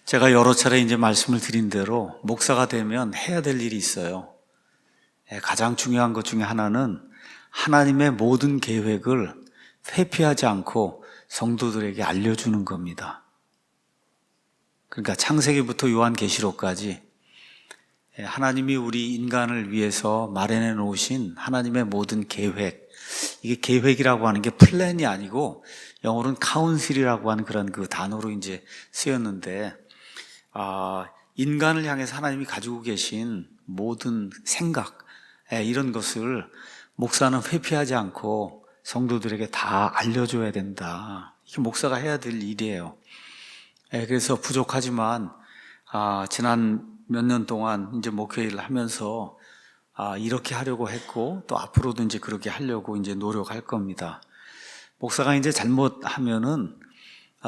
제가 여러 차례 이제 말씀을 드린 대로 목사가 되면 해야 될 일이 있어요. 가장 중요한 것 중에 하나는 하나님의 모든 계획을 회피하지 않고 성도들에게 알려주는 겁니다. 그러니까 창세기부터 요한계시록까지 하나님이 우리 인간을 위해서 마련해 놓으신 하나님의 모든 계획, 이게 계획이라고 하는 게 플랜이 아니고 영어로는 카운실이라고 하는 그런 그 단어로 이제 쓰였는데, 인간을 향해서 하나님이 가지고 계신 모든 생각, 이런 것을 목사는 회피하지 않고 성도들에게 다 알려줘야 된다. 이게 목사가 해야 될 일이에요. 그래서 부족하지만 지난 몇 년 동안 이제 목회 일을 하면서 이렇게 하려고 했고, 또 앞으로도 이제 그렇게 하려고 이제 노력할 겁니다. 목사가 이제 잘못하면은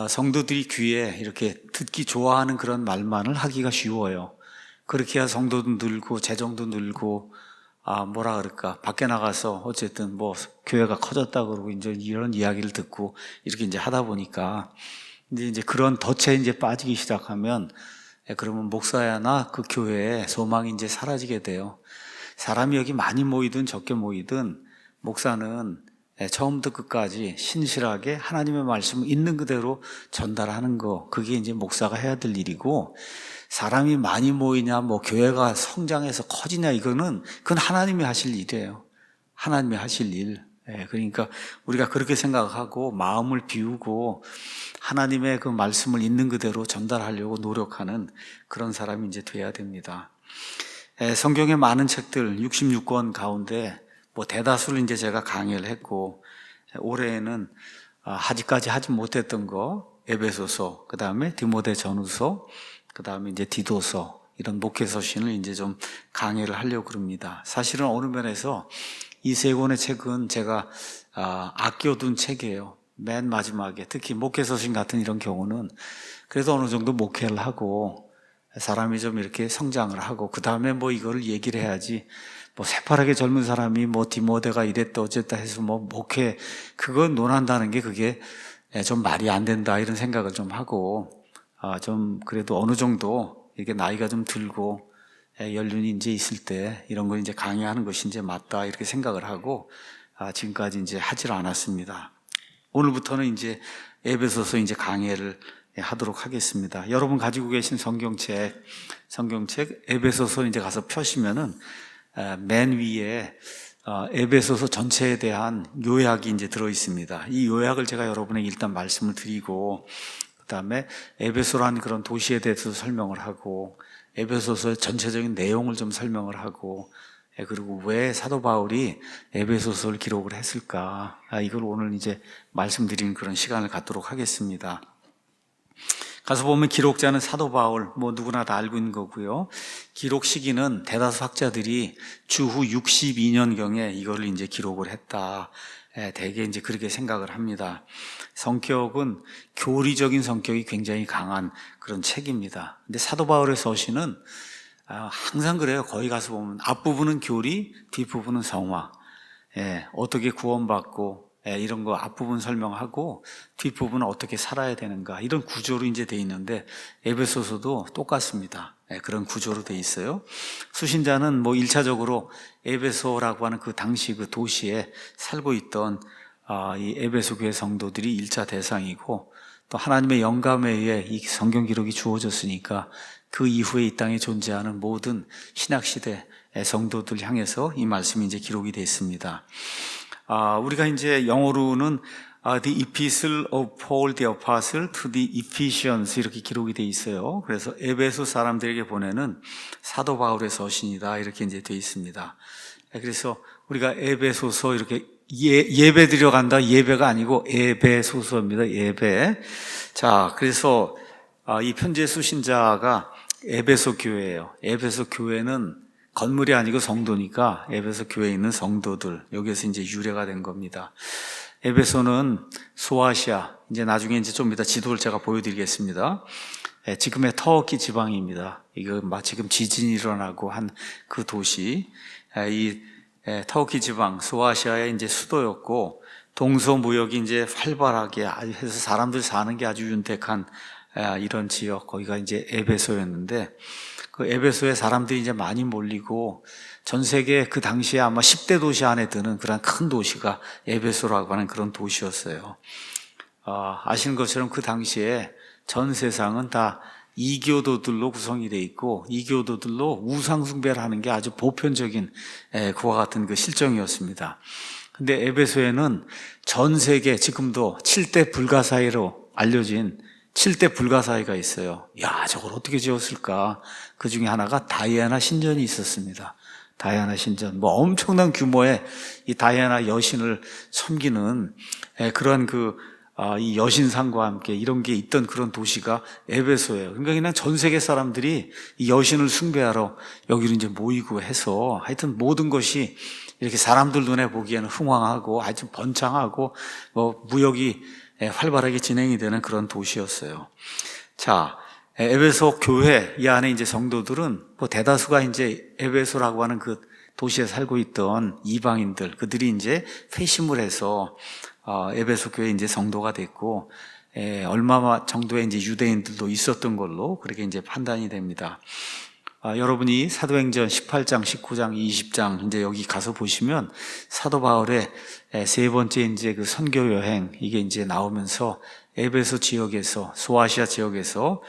성도들이 귀에 이렇게 듣기 좋아하는 그런 말만을 하기가 쉬워요. 그렇게 해야 성도도 늘고 재정도 늘고 뭐라 그럴까, 밖에 나가서 어쨌든 뭐 교회가 커졌다 그러고 이제 이런 이야기를 듣고 이렇게 이제 하다 보니까 이제 그런 덫에 이제 빠지기 시작하면, 그러면 목사야나 그 교회에 소망이 이제 사라지게 돼요. 사람이 여기 많이 모이든 적게 모이든 목사는 처음부터 끝까지 신실하게 하나님의 말씀을 있는 그대로 전달하는 거, 그게 이제 목사가 해야 될 일이고, 사람이 많이 모이냐, 뭐 교회가 성장해서 커지냐, 그건 하나님이 하실 일이에요. 하나님이 하실 일. 그러니까 우리가 그렇게 생각하고 마음을 비우고 하나님의 그 말씀을 있는 그대로 전달하려고 노력하는 그런 사람이 이제 돼야 됩니다. 성경의 많은 책들 66권 가운데 뭐 대다수를 이제 제가 강의를 했고, 올해에는 아직까지 하지 못했던 거 에베소서, 그 다음에 디모데 전후서, 그 다음에 이제 디도서, 이런 목회서신을 이제 좀 강의를 하려고 그럽니다. 사실은 어느 면에서 이 세 권의 책은 제가 아껴둔 책이에요. 맨 마지막에, 특히 목회서신 같은 이런 경우는 그래도 어느 정도 목회를 하고 사람이 좀 이렇게 성장을 하고 그 다음에 뭐 이거를 얘기를 해야지, 뭐 새파랗게 젊은 사람이 뭐 디모데가 이랬다 어쨌다 해서 뭐 목회 그거 논한다는 게 그게 좀 말이 안 된다, 이런 생각을 좀 하고, 좀 그래도 어느 정도 이렇게 나이가 좀 들고 연륜이 이제 있을 때 이런 걸 이제 강의하는 것이 이제 맞다, 이렇게 생각을 하고 지금까지 이제 하질 않았습니다. 오늘부터는 이제 에베소서 이제 강의를 하도록 하겠습니다. 여러분 가지고 계신 성경책 에베소서 이제 가서 펴시면은 맨 위에 에베소서 전체에 대한 요약이 이제 들어 있습니다. 이 요약을 제가 여러분에게 일단 말씀을 드리고, 그 다음에 에베소라는 그런 도시에 대해서 설명을 하고, 에베소서의 전체적인 내용을 좀 설명을 하고, 그리고 왜 사도 바울이 에베소서를 기록을 했을까, 이걸 오늘 이제 말씀드리는 그런 시간을 갖도록 하겠습니다. 가서 보면 기록자는 사도 바울, 뭐 누구나 다 알고 있는 거고요. 기록 시기는 대다수 학자들이 주후 62년경에 이거를 이제 기록을 했다, 대개 이제 그렇게 생각을 합니다. 성격은 교리적인 성격이 굉장히 강한 그런 책입니다. 근데 사도 바울의 서신은 항상 그래요. 거기 가서 보면 앞부분은 교리, 뒷부분은 성화. 어떻게 구원받고 이런 거 앞부분 설명하고 뒷부분은 어떻게 살아야 되는가, 이런 구조로 이제 돼 있는데 에베소서도 똑같습니다. 그런 구조로 돼 있어요. 수신자는 뭐 1차적으로 에베소라고 하는 그 당시 그 도시에 살고 있던 이 에베소 교회 성도들이 1차 대상이고, 또 하나님의 영감에 의해 이 성경 기록이 주어졌으니까 그 이후에 이 땅에 존재하는 모든 신약시대 성도들 향해서 이 말씀이 이제 기록이 되어 있습니다. 우리가 이제 영어로는 The Epistle of Paul the Apostle to the Ephesians 이렇게 기록이 되어 있어요. 그래서 에베소 사람들에게 보내는 사도 바울의 서신이다, 이렇게 이제 되어 있습니다. 그래서 우리가 에베소서 이렇게 예배 드려 간다, 예배가 아니고 에베소서입니다. 예배. 자, 그래서 이 편지의 수신자가 에베소 교회예요. 에베소 교회는 건물이 아니고 성도니까 에베소 교회에 있는 성도들, 여기에서 이제 유래가 된 겁니다. 에베소는 소아시아, 이제 나중에 이제 좀 이따 지도를 제가 보여드리겠습니다. 지금의 터키 지방입니다. 이거 지금 지진이 일어나고 한 그 도시, 이 터키 지방 소아시아의 이제 수도였고, 동서 무역이 이제 활발하게 해서 사람들 사는 게 아주 윤택한 이런 지역, 거기가 이제 에베소였는데, 그 에베소에 사람들이 이제 많이 몰리고 전 세계 그 당시에 아마 10대 도시 안에 드는 그런 큰 도시가 에베소라고 하는 그런 도시였어요. 아시는 것처럼 그 당시에 전 세상은 다 이교도들로 구성이 되어 있고, 이교도들로 우상숭배를 하는 게 아주 보편적인 그와 같은 그 실정이었습니다. 근데 에베소에는 전 세계 지금도 7대 불가사의로 알려진 7대 불가사의가 있어요. 야, 저걸 어떻게 지었을까? 그 중에 하나가 다이애나 신전이 있었습니다. 다이애나 신전. 뭐 엄청난 규모의 이 다이애나 여신을 섬기는 그런 이 여신상과 함께 이런 게 있던 그런 도시가 에베소예요. 그러니까 그냥 전 세계 사람들이 이 여신을 숭배하러 여기로 이제 모이고 해서 하여튼 모든 것이 이렇게 사람들 눈에 보기에는 흥왕하고 하여튼 번창하고 뭐 무역이 활발하게 진행이 되는 그런 도시였어요. 자, 에베소 교회 이 안에 이제 성도들은 뭐 대다수가 이제 에베소라고 하는 그 도시에 살고 있던 이방인들, 그들이 이제 회심을 해서 에베소 교회 이제 성도가 됐고, 얼마 정도의 이제 유대인들도 있었던 걸로 그렇게 이제 판단이 됩니다. 여러분이 사도행전 18장, 19장, 20장 이제 여기 가서 보시면 사도 바울의 세 번째 이제 그 선교 여행 이게 이제 나오면서 에베소 지역에서 소아시아 지역에서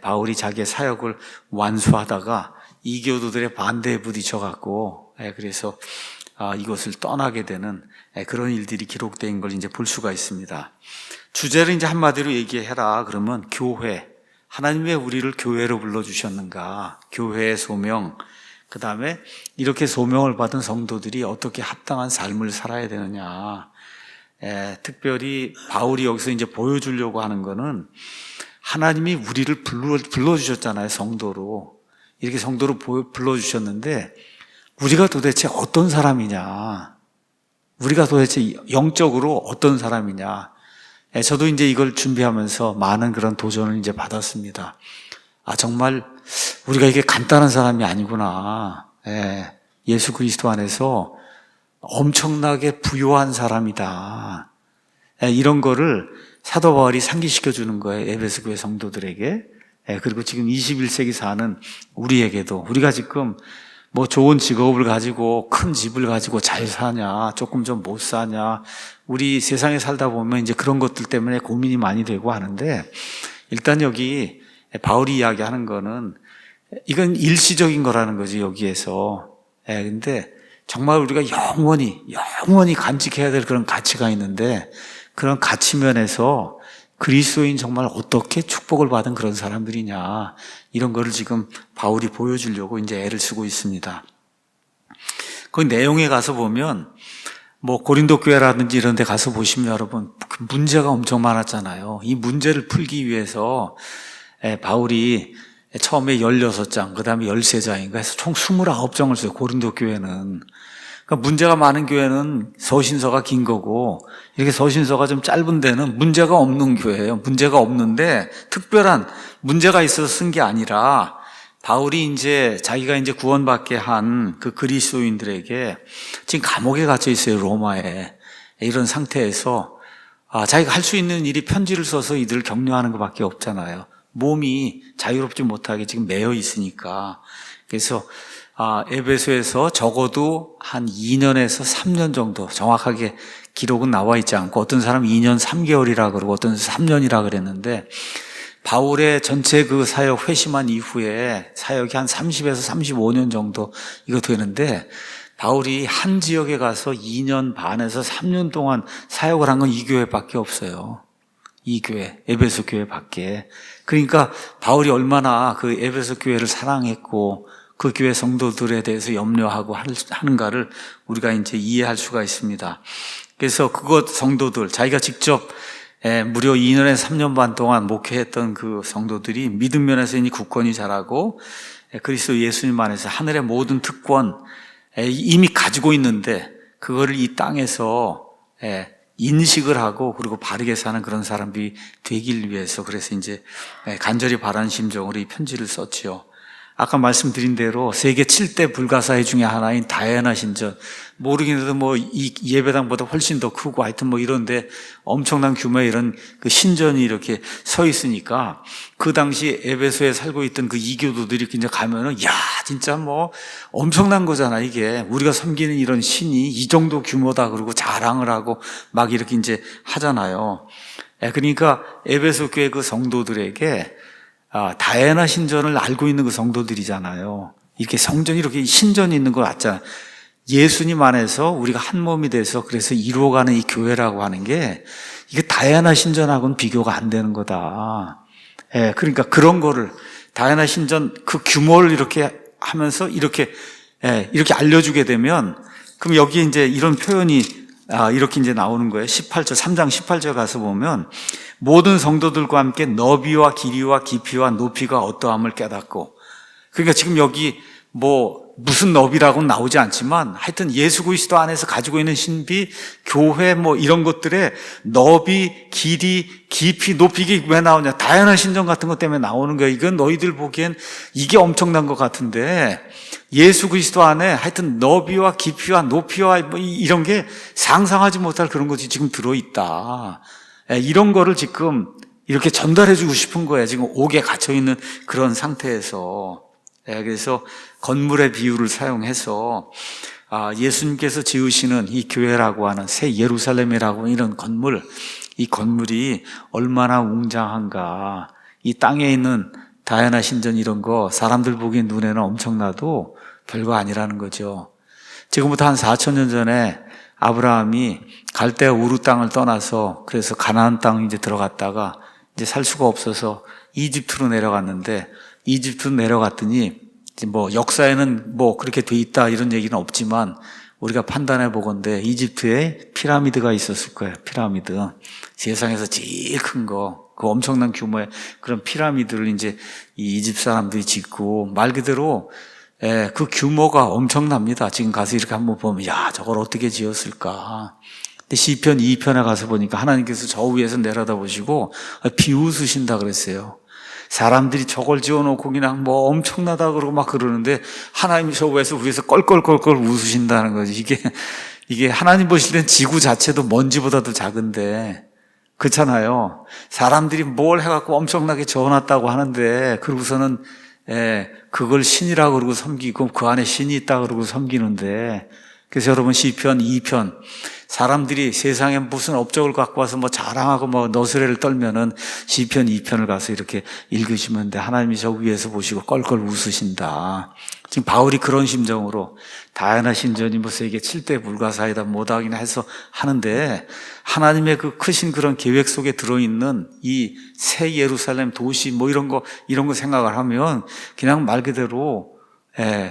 바울이 자기의 사역을 완수하다가 이교도들의 반대에 부딪혀 갖고 그래서 이것을 떠나게 되는 그런 일들이 기록된 걸 이제 볼 수가 있습니다. 주제를 이제 한마디로 얘기해라 그러면 교회. 하나님 왜 우리를 교회로 불러주셨는가? 교회의 소명, 그 다음에 이렇게 소명을 받은 성도들이 어떻게 합당한 삶을 살아야 되느냐. 특별히 바울이 여기서 이제 보여주려고 하는 거는 하나님이 우리를 불러주셨잖아요, 성도로. 이렇게 성도로 불러주셨는데 우리가 도대체 어떤 사람이냐? 우리가 도대체 영적으로 어떤 사람이냐? 저도 이제 이걸 준비하면서 많은 그런 도전을 이제 받았습니다. 정말 우리가 이게 간단한 사람이 아니구나. 예수 그리스도 안에서 엄청나게 부요한 사람이다. 이런 거를 사도 바울이 상기시켜 주는 거예요. 에베소 교회 성도들에게. 그리고 지금 21세기 사는 우리에게도 우리가 지금 뭐 좋은 직업을 가지고 큰 집을 가지고 잘 사냐, 조금 좀 못 사냐, 우리 세상에 살다 보면 이제 그런 것들 때문에 고민이 많이 되고 하는데, 일단 여기 바울이 이야기하는 거는 이건 일시적인 거라는 거지, 여기에서. 근데 정말 우리가 영원히 간직해야 될 그런 가치가 있는데, 그런 가치면에서 그리스도인 정말 어떻게 축복을 받은 그런 사람들이냐, 이런 거를 지금 바울이 보여주려고 이제 애를 쓰고 있습니다. 그 내용에 가서 보면 뭐 고린도 교회라든지 이런 데 가서 보시면 여러분 그 문제가 엄청 많았잖아요. 이 문제를 풀기 위해서 바울이 처음에 16장, 그 다음에 13장인가 해서 총 29장을 써요, 고린도 교회는. 그러니까 문제가 많은 교회는 서신서가 긴 거고, 이렇게 서신서가 좀 짧은 데는 문제가 없는 교회예요. 문제가 없는데 특별한 문제가 있어서 쓴 게 아니라 바울이 이제 자기가 이제 구원받게 한 그 그리스도인들에게 지금 감옥에 갇혀 있어요, 로마에. 이런 상태에서 자기가 할 수 있는 일이 편지를 써서 이들을 격려하는 것밖에 없잖아요. 몸이 자유롭지 못하게 지금 매여 있으니까. 그래서 에베소에서 적어도 한 2년에서 3년 정도, 정확하게 기록은 나와 있지 않고 어떤 사람은 2년 3개월이라 그러고 어떤 사람은 3년이라 그랬는데, 바울의 전체 그 사역 회심한 이후에 사역이 한 30에서 35년 정도 이거 되는데, 바울이 한 지역에 가서 2년 반에서 3년 동안 사역을 한 건 이 교회밖에 없어요. 이 교회, 에베소 교회밖에. 그러니까 바울이 얼마나 그 에베소 교회를 사랑했고 그 교회 성도들에 대해서 염려하고 하는가를 우리가 이제 이해할 수가 있습니다. 그래서 그것 성도들, 자기가 직접 무려 2년에서 3년 반 동안 목회했던 그 성도들이 믿음 면에서 이미 굳건히 자라고 그리스도 예수님 안에서 하늘의 모든 특권 이미 가지고 있는데, 그거를 이 땅에서 인식을 하고 그리고 바르게 사는 그런 사람이 되길 위해서, 그래서 이제 간절히 바라는 심정으로 이 편지를 썼지요. 아까 말씀드린 대로 세계 7대 불가사의 중에 하나인 다이애나 신전, 모르긴 해도 뭐 이 예배당보다 훨씬 더 크고 하여튼 뭐 이런데 엄청난 규모의 이런 그 신전이 이렇게 서 있으니까 그 당시 에베소에 살고 있던 그 이교도들이 이제 가면은 야, 진짜 뭐 엄청난 거잖아. 이게 우리가 섬기는 이런 신이 이 정도 규모다 그러고 자랑을 하고 막 이렇게 이제 하잖아요. 그러니까 에베소 교회 그 성도들에게 다이애나 신전을 알고 있는 그 성도들이잖아요. 이렇게 성전이 이렇게 신전이 있는 거 같잖아요. 예수님 안에서 우리가 한 몸이 돼서 그래서 이루어가는 이 교회라고 하는 게 이게 다이애나 신전하고는 비교가 안 되는 거다. 그러니까 그런 거를 다이애나 신전 그 규모를 이렇게 하면서 이렇게 알려주게 되면 그럼 여기 이제 이런 표현이 이렇게 이제 나오는 거예요. 18절, 3장 18절 가서 보면 모든 성도들과 함께 너비와 길이와 깊이와 높이가 어떠함을 깨닫고, 그러니까 지금 여기 뭐 무슨 너비라고는 나오지 않지만 하여튼 예수 그리스도 안에서 가지고 있는 신비, 교회 뭐 이런 것들의 너비, 길이, 깊이, 높이, 이게 왜 나오냐? 다양한 신전 같은 것 때문에 나오는 거예요. 이건 너희들 보기엔 이게 엄청난 것 같은데 예수 그리스도 안에 하여튼 너비와 깊이와 높이와 뭐 이런 게 상상하지 못할 그런 것이 지금 들어있다. 이런 거를 지금 이렇게 전달해 주고 싶은 거예요. 지금 옥에 갇혀 있는 그런 상태에서. 그래서 건물의 비유를 사용해서 예수님께서 지으시는 이 교회라고 하는 새 예루살렘이라고 하는 이런 건물, 이 건물이 얼마나 웅장한가. 이 땅에 있는 다이애나 신전 이런 거 사람들 보기엔 눈에는 엄청나도 별거 아니라는 거죠. 지금부터 한 4,000년 전에 아브라함이 갈대아 우르 땅을 떠나서 그래서 가나안 땅 이제 들어갔다가 이제 살 수가 없어서 이집트로 내려갔는데, 이집트로 내려갔더니 뭐 역사에는 뭐 그렇게 돼 있다 이런 얘기는 없지만 우리가 판단해 보건대 이집트에 피라미드가 있었을 거예요. 피라미드. 세상에서 제일 큰 거, 그 엄청난 규모의 그런 피라미드를 이제 이 이집트 사람들이 짓고, 말 그대로 그 규모가 엄청납니다. 지금 가서 이렇게 한번 보면 야, 저걸 어떻게 지었을까. 근데 시편 2편에 가서 보니까 하나님께서 저 위에서 내려다보시고 비웃으신다 그랬어요. 사람들이 저걸 지어놓고 그냥 뭐 엄청나다 그러고 막 그러는데 하나님이 저 위에서 껄껄껄껄 웃으신다는 거지. 이게 하나님 보실 땐 지구 자체도 먼지보다도 작은데, 그렇잖아요. 사람들이 뭘 해갖고 엄청나게 지어놨다고 하는데 그러고서는 그걸 신이라고 그러고 섬기고 그 안에 신이 있다 그러고 섬기는데, 그래서 여러분 시편 2편 사람들이 세상에 무슨 업적을 갖고 와서 뭐 자랑하고 뭐 너스레를 떨면은 시편 2편을 가서 이렇게 읽으시면 돼. 하나님이 저 위에서 보시고 껄껄 웃으신다. 지금 바울이 그런 심정으로 다이애나 신전이 뭐 세계 7대 불가사이다 뭐다기나 해서 하는데, 하나님의 그 크신 그런 계획 속에 들어있는 이 새 예루살렘 도시 뭐 이런 거 생각을 하면 그냥 말 그대로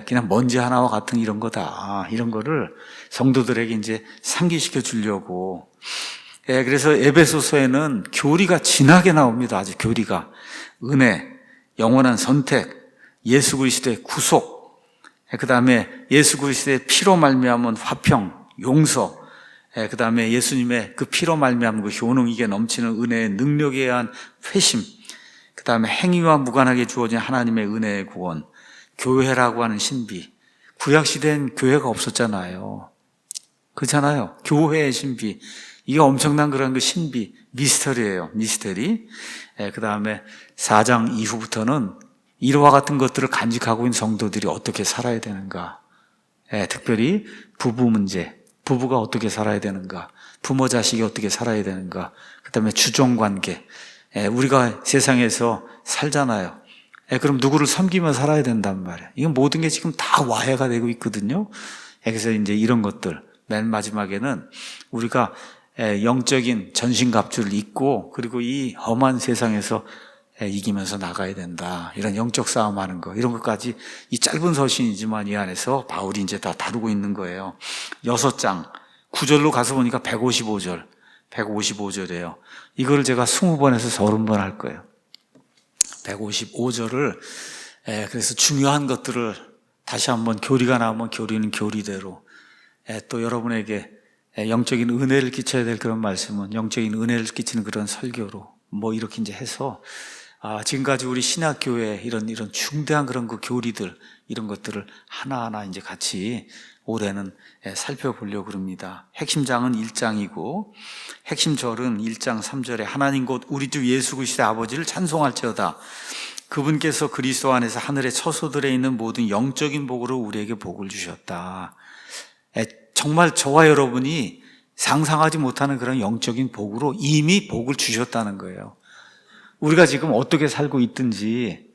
그냥 먼지 하나와 같은 이런 거다. 이런 거를 성도들에게 이제 상기시켜 주려고. 그래서 에베소서에는 교리가 진하게 나옵니다. 아주 교리가. 은혜, 영원한 선택, 예수 그리스도의 구속, 그 다음에 예수 그리스도의 피로 말미암은 화평, 용서, 그 다음에 예수님의 그 피로 말미암은 그 효능이게 넘치는 은혜의 능력에 의한 회심, 그 다음에 행위와 무관하게 주어진 하나님의 은혜의 구원, 교회라고 하는 신비. 구약시대엔 교회가 없었잖아요. 그렇잖아요. 교회의 신비. 이게 엄청난 그런 그 신비, 미스터리예요. 미스터리. 그 다음에 4장 이후부터는 이와 같은 것들을 간직하고 있는 성도들이 어떻게 살아야 되는가. 특별히 부부 문제, 부부가 어떻게 살아야 되는가, 부모 자식이 어떻게 살아야 되는가, 그 다음에 주종관계. 우리가 세상에서 살잖아요. 그럼 누구를 섬기며 살아야 된단 말이에요. 이건 모든 게 지금 다 와해가 되고 있거든요. 그래서 이제 이런 것들, 맨 마지막에는 우리가 영적인 전신갑주를 입고 그리고 이 험한 세상에서 이기면서 나가야 된다. 이런 영적 싸움하는 거, 이런 것까지 이 짧은 서신이지만 이 안에서 바울이 이제 다 다루고 있는 거예요. 6장 9절로 가서 보니까 155절이에요. 이거를 제가 20번에서 30번 할 거예요. 155절을 그래서 중요한 것들을 다시 한번, 교리가 나오면 교리는 교리대로, 또 여러분에게 영적인 은혜를 끼쳐야 될 그런 말씀은 영적인 은혜를 끼치는 그런 설교로 뭐 이렇게 이제 해서 지금까지 우리 신학교회 이런 중대한 그런 그 교리들, 이런 것들을 하나하나 이제 같이 올해는 살펴보려고 합니다. 핵심장은 1장이고, 핵심 절은 1장 3절에 하나님 곧 우리 주 예수 그리스도의 아버지를 찬송할지어다. 그분께서 그리스도 안에서 하늘의 처소들에 있는 모든 영적인 복으로 우리에게 복을 주셨다. 정말 저와 여러분이 상상하지 못하는 그런 영적인 복으로 이미 복을 주셨다는 거예요. 우리가 지금 어떻게 살고 있든지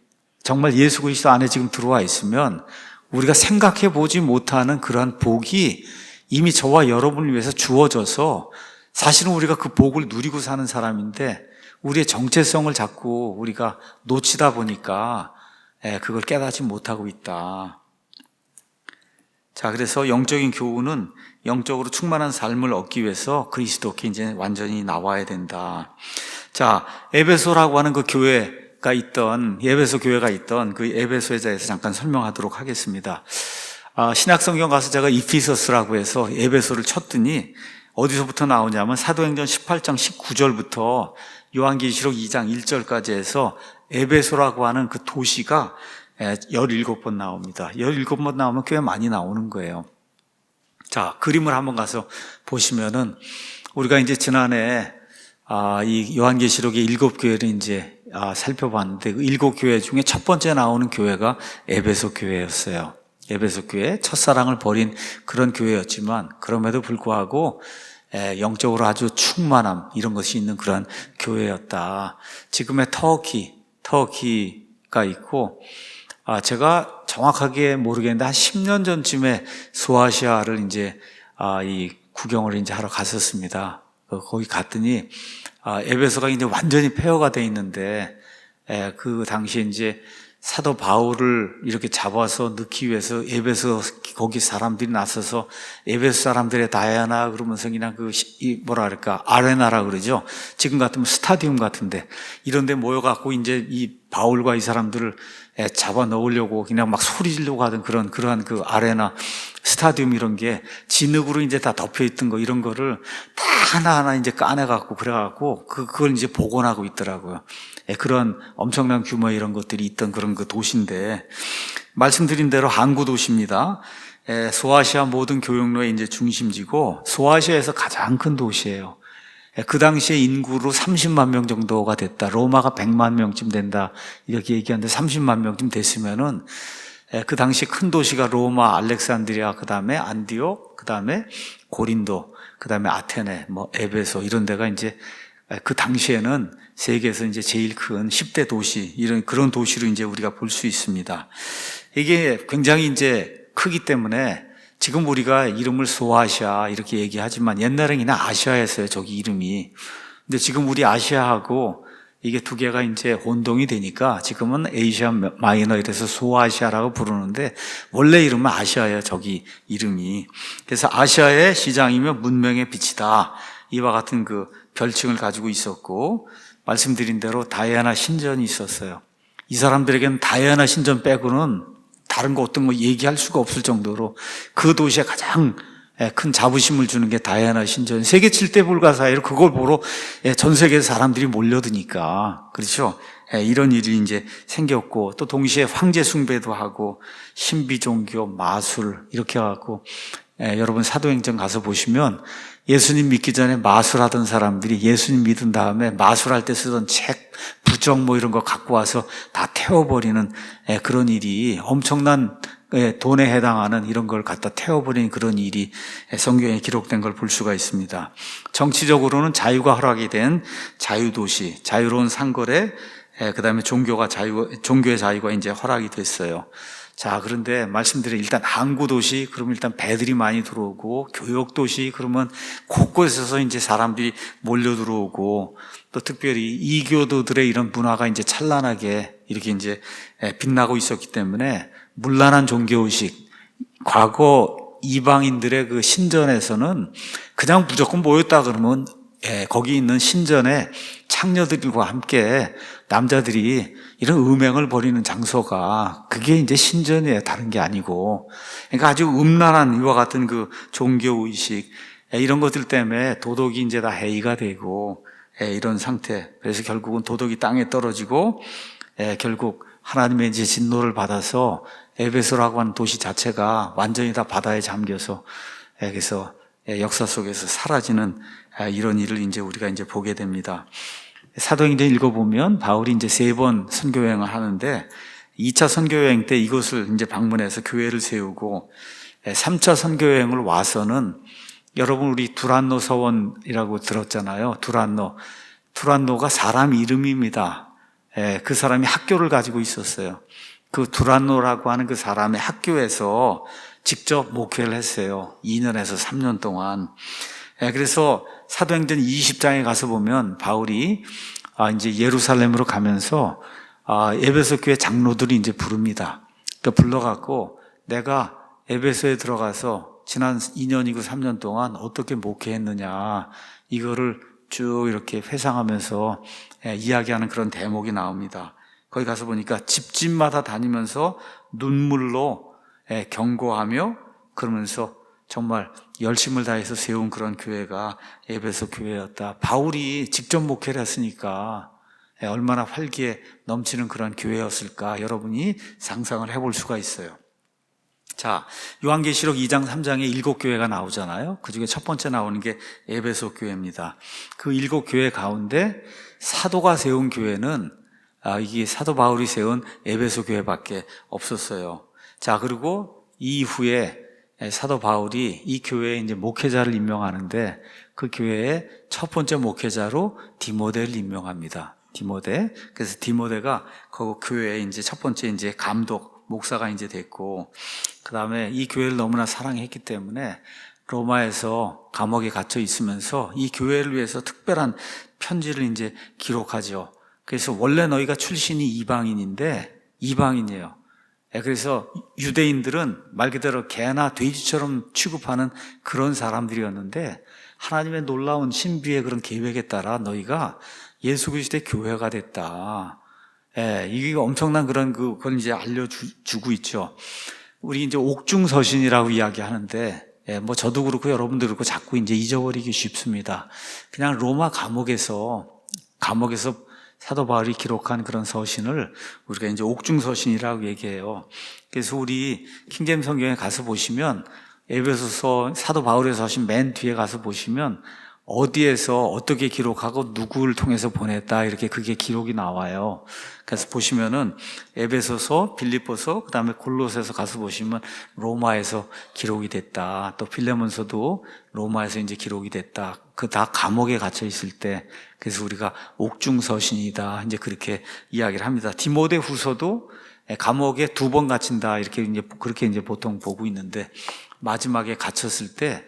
정말 예수 그리스도 안에 지금 들어와 있으면 우리가 생각해 보지 못하는 그러한 복이 이미 저와 여러분을 위해서 주어져서 사실은 우리가 그 복을 누리고 사는 사람인데 우리의 정체성을 자꾸 우리가 놓치다 보니까 그걸 깨닫지 못하고 있다. 자, 그래서 영적인 교훈은 영적으로 충만한 삶을 얻기 위해서 그리스도께 이제 완전히 나와야 된다. 자, 에베소라고 하는 그 교회가 있던, 에베소 교회가 있던 그 에베소에 대해서 잠깐 설명하도록 하겠습니다. 신약성경 가서 제가 이피서스라고 해서 에베소를 쳤더니 어디서부터 나오냐면 사도행전 18장 19절부터 요한계시록 2장 1절까지 해서 에베소라고 하는 그 도시가 17번 나옵니다. 17번 나오면 꽤 많이 나오는 거예요. 자, 그림을 한번 가서 보시면은 우리가 이제 지난해 이 요한계시록의 7교회를 이제 살펴봤는데 그 7교회 중에 첫 번째 나오는 교회가 에베소 교회였어요. 에베소 교회, 첫사랑을 버린 그런 교회였지만 그럼에도 불구하고 영적으로 아주 충만함 이런 것이 있는 그런 교회였다. 지금의 터키가 있고 제가 정확하게 모르겠는데 한 10년 전쯤에 소아시아를 이제 이 구경을 이제 하러 갔었습니다. 거기 갔더니 에베소가 이제 완전히 폐허가 돼 있는데 그 당시에 이제 사도 바울을 이렇게 잡아서 넣기 위해서 에베소 거기 사람들이 나서서 에베소 사람들의 다이아나 그러면서 그냥 아레나라 그러죠. 지금 같으면 스타디움 같은데 이런 데 모여갖고 이제 이 바울과 이 사람들을 잡아 넣으려고 그냥 막 소리 지르려고 하던 그러한 그 아레나 스타디움 이런 게 진흙으로 이제 다 덮여 있던 거 이런 거를 다 하나하나 이제 까내갖고 그래갖고 그걸 이제 복원하고 있더라고요. 그런 엄청난 규모의 이런 것들이 있던 그런 그 도시인데 말씀드린 대로 항구 도시입니다. 소아시아 모든 교역로의 이제 중심지고 소아시아에서 가장 큰 도시예요. 그 당시에 인구로 30만 명 정도가 됐다. 로마가 100만 명쯤 된다. 이렇게 얘기하는데 30만 명쯤 됐으면은 그 당시 큰 도시가 로마, 알렉산드리아, 그 다음에 안디옥, 그 다음에 고린도, 그 다음에 아테네, 에베소 이런 데가 이제 그 당시에는 세계에서 이제 제일 큰 10대 도시, 그런 도시로 이제 우리가 볼 수 있습니다. 이게 굉장히 이제 크기 때문에 지금 우리가 이름을 소아시아 이렇게 얘기하지만 옛날에는 그냥 아시아였어요, 저기 이름이. 근데 지금 우리 아시아하고 이게 두 개가 이제 혼동이 되니까 지금은 에이시아 마이너 이래서 소아시아라고 부르는데 원래 이름은 아시아예요, 저기 이름이. 그래서 아시아의 시장이며 문명의 빛이다. 이와 같은 그 별칭을 가지고 있었고 말씀드린 대로 다이아나 신전이 있었어요. 이 사람들에게는 다이아나 신전 빼고는 다른 거 어떤 거 얘기할 수가 없을 정도로 그 도시에 가장 큰 자부심을 주는 게 다이아나 신전. 세계 7대 불가사의로 그걸 보러 전 세계 사람들이 몰려드니까. 그렇죠? 이런 일이 이제 생겼고 또 동시에 황제 숭배도 하고 신비 종교, 마술 이렇게 해갖고 여러분 사도행전 가서 보시면 예수님 믿기 전에 마술하던 사람들이 예수님 믿은 다음에 마술할 때 쓰던 책, 부적 이런 거 갖고 와서 다 태워버리는 그런 일이 엄청난 돈에 해당하는 이런 걸 갖다 태워버리는 그런 일이 성경에 기록된 걸 볼 수가 있습니다. 정치적으로는 자유가 허락이 된 자유도시, 자유로운 상거래, 그 다음에 종교의 자유가 이제 허락이 됐어요. 자, 그런데 말씀드린 일단 항구도시, 그러면 일단 배들이 많이 들어오고, 교역도시, 그러면 곳곳에서 이제 사람들이 몰려 들어오고, 또 특별히 이교도들의 이런 문화가 이제 찬란하게 이렇게 이제 빛나고 있었기 때문에 문란한 종교의식, 과거 이방인들의 그 신전에서는 그냥 무조건 모였다 그러면 거기 있는 신전에 창녀들과 함께 남자들이 이런 음행을 벌이는 장소가 그게 이제 신전이에요. 다른 게 아니고. 그러니까 아주 음란한 이와 같은 그 종교의식 이런 것들 때문에 도덕이 이제 다 해이가 되고 이런 상태. 그래서 결국은 도덕이 땅에 떨어지고 결국 하나님의 이제 진노를 받아서 에베소라고 하는 도시 자체가 완전히 다 바다에 잠겨서 그래서 역사 속에서 사라지는 이런 일을 이제 우리가 이제 보게 됩니다. 사도행전 읽어보면 바울이 이제 3번 선교 여행을 하는데 2차 선교 여행 때 이곳을 이제 방문해서 교회를 세우고 3차 선교 여행을 와서는 여러분 우리 두란노 서원이라고 들었잖아요. 두란노가 사람 이름입니다. 그 사람이 학교를 가지고 있었어요. 그 두란노라고 하는 그 사람의 학교에서 직접 목회를 했어요. 2년에서 3년 동안. 그래서 사도행전 20장에 가서 보면 바울이 이제 예루살렘으로 가면서 에베소 교회 장로들이 이제 부릅니다. 그러니까 불러갖고 내가 에베소에 들어가서 지난 2년이고 3년 동안 어떻게 목회했느냐 이거를 쭉 이렇게 회상하면서 이야기하는 그런 대목이 나옵니다. 거기 가서 보니까 집집마다 다니면서 눈물로 경고하며 그러면서 정말 열심을 다해서 세운 그런 교회가 에베소 교회였다. 바울이 직접 목회를 했으니까 얼마나 활기에 넘치는 그런 교회였을까 여러분이 상상을 해볼 수가 있어요. 자, 요한계시록 2장 3장에 7교회가 나오잖아요. 그 중에 첫 번째 나오는 게 에베소 교회입니다. 그 7교회 가운데 사도가 세운 교회는 이게 사도 바울이 세운 에베소 교회밖에 없었어요. 자, 그리고 이후에 사도 바울이 이 교회에 이제 목회자를 임명하는데 그 교회의 첫 번째 목회자로 디모데를 임명합니다. 디모데. 그래서 디모데가 그 교회의 이제 첫 번째 이제 감독, 목사가 이제 됐고, 그 다음에 이 교회를 너무나 사랑했기 때문에 로마에서 감옥에 갇혀 있으면서 이 교회를 위해서 특별한 편지를 이제 기록하죠. 그래서 원래 너희가 출신이 이방인이에요. 그래서 유대인들은 말 그대로 개나 돼지처럼 취급하는 그런 사람들이었는데 하나님의 놀라운 신비의 그런 계획에 따라 너희가 예수 그리스도의 교회가 됐다. 이게 엄청난 그걸 이제 알려주고 있죠. 우리 이제 옥중서신이라고 이야기하는데, 뭐 저도 그렇고 여러분도 그렇고 자꾸 이제 잊어버리기 쉽습니다. 그냥 로마 감옥에서 사도 바울이 기록한 그런 서신을 우리가 이제 옥중서신이라고 얘기해요. 그래서 우리 킹제임 성경에 가서 보시면 에베소서 사도 바울의 서신 맨 뒤에 가서 보시면 어디에서 어떻게 기록하고 누구를 통해서 보냈다 이렇게 그게 기록이 나와요. 그래서 보시면은 에베소서, 빌립보서, 그다음에 골로새서 가서 보시면 로마에서 기록이 됐다. 또 필레몬서도 로마에서 이제 기록이 됐다. 그 다 감옥에 갇혀 있을 때 그래서 우리가 옥중서신이다 이제 그렇게 이야기를 합니다. 디모데 후서도 감옥에 2번 갇힌다 이렇게 이제 그렇게 이제 보통 보고 있는데 마지막에 갇혔을 때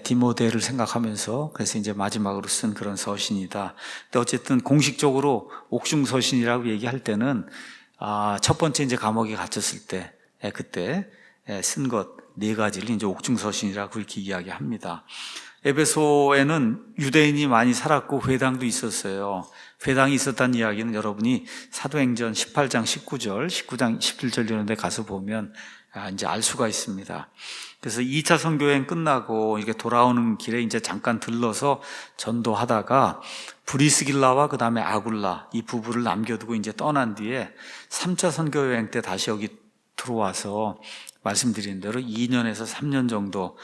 디모데를 생각하면서 그래서 이제 마지막으로 쓴 그런 서신이다. 근데 어쨌든 공식적으로 옥중서신이라고 얘기할 때는 첫 번째 이제 감옥에 갇혔을 때 그때 쓴 것 4가지를 이제 옥중서신이라고 그렇게 이야기합니다. 에베소에는 유대인이 많이 살았고 회당도 있었어요. 회당이 있었다는 이야기는 여러분이 사도행전 18장 19절, 19장 17절 이런 데 가서 보면 이제 알 수가 있습니다. 그래서 2차 선교여행 끝나고 이렇게 돌아오는 길에 이제 잠깐 들러서 전도하다가 브리스길라와 그 다음에 아굴라 이 부부를 남겨두고 이제 떠난 뒤에 3차 선교여행 때 다시 여기 들어와서 말씀드린 대로 2년에서 3년 정도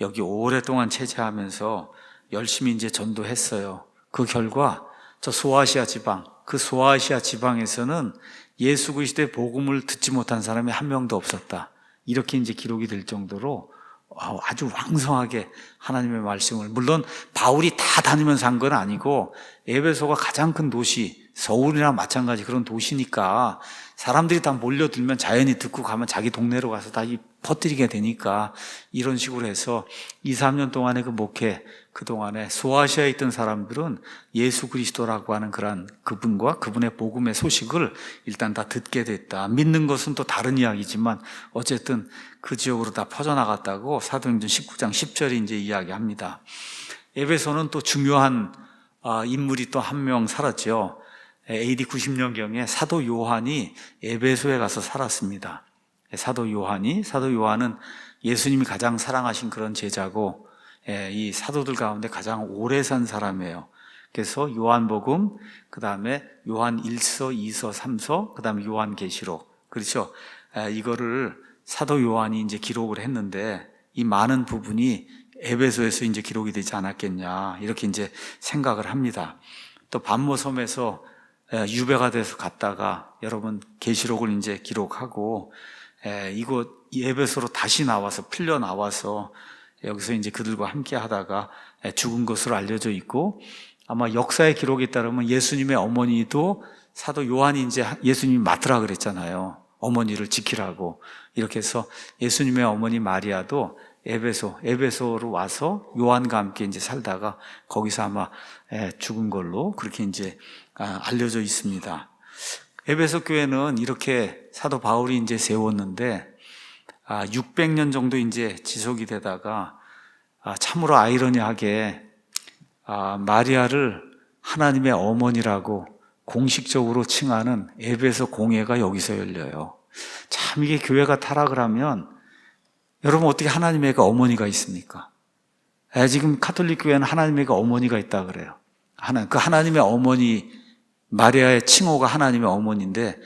여기 오랫동안 체제하면서 열심히 이제 전도했어요. 그 결과 저 소아시아 지방에서는 예수 그리스도의 복음을 듣지 못한 사람이 한 명도 없었다. 이렇게 이제 기록이 될 정도로 아주 왕성하게 하나님의 말씀을, 물론 바울이 다 다니면서 한 건 아니고 에베소가 가장 큰 도시, 서울이나 마찬가지 그런 도시니까 사람들이 다 몰려들면 자연히 듣고 가면 자기 동네로 가서 다 퍼뜨리게 되니까 이런 식으로 해서 2, 3년 동안의 그 목회, 그동안에 소아시아에 있던 사람들은 예수 그리스도라고 하는 그런 그분과 그분의 복음의 소식을 일단 다 듣게 됐다. 믿는 것은 또 다른 이야기지만 어쨌든 그 지역으로 다 퍼져나갔다고 사도행전 19장 10절이 이제 이야기합니다. 에베소는 또 중요한 인물이 또 한 명 살았죠. AD 90년경에 사도 요한이 에베소에 가서 살았습니다. 사도 요한은 예수님이 가장 사랑하신 그런 제자고 이 사도들 가운데 가장 오래 산 사람이에요. 그래서 요한복음, 그 다음에 요한 1서, 2서, 3서, 그 다음에 요한계시록. 그렇죠? 이거를 사도 요한이 이제 기록을 했는데 이 많은 부분이 에베소에서 이제 기록이 되지 않았겠냐, 이렇게 이제 생각을 합니다. 또 반모섬에서 유배가 돼서 갔다가 여러분 계시록을 이제 기록하고 이곳 에베소로 다시 나와서 풀려 나와서 여기서 이제 그들과 함께 하다가 죽은 것으로 알려져 있고, 아마 역사의 기록에 따르면 예수님의 어머니도 사도 요한이 이제 예수님이 맡으라 그랬잖아요. 어머니를 지키라고. 이렇게 해서 예수님의 어머니 마리아도 에베소로 와서 요한과 함께 이제 살다가 거기서 아마 죽은 걸로 그렇게 이제 알려져 있습니다. 에베소 교회는 이렇게 사도 바울이 이제 세웠는데 600년 정도 이제 지속이 되다가 참으로 아이러니하게 마리아를 하나님의 어머니라고 공식적으로 칭하는 에베소 공회가 여기서 열려요. 참 이게 교회가 타락을 하면 여러분 어떻게 하나님의 어머니가 있습니까? 지금 카톨릭 교회는 하나님의 어머니가 있다 그래요. 그 하나님의 어머니 마리아의 칭호가 하나님의 어머니인데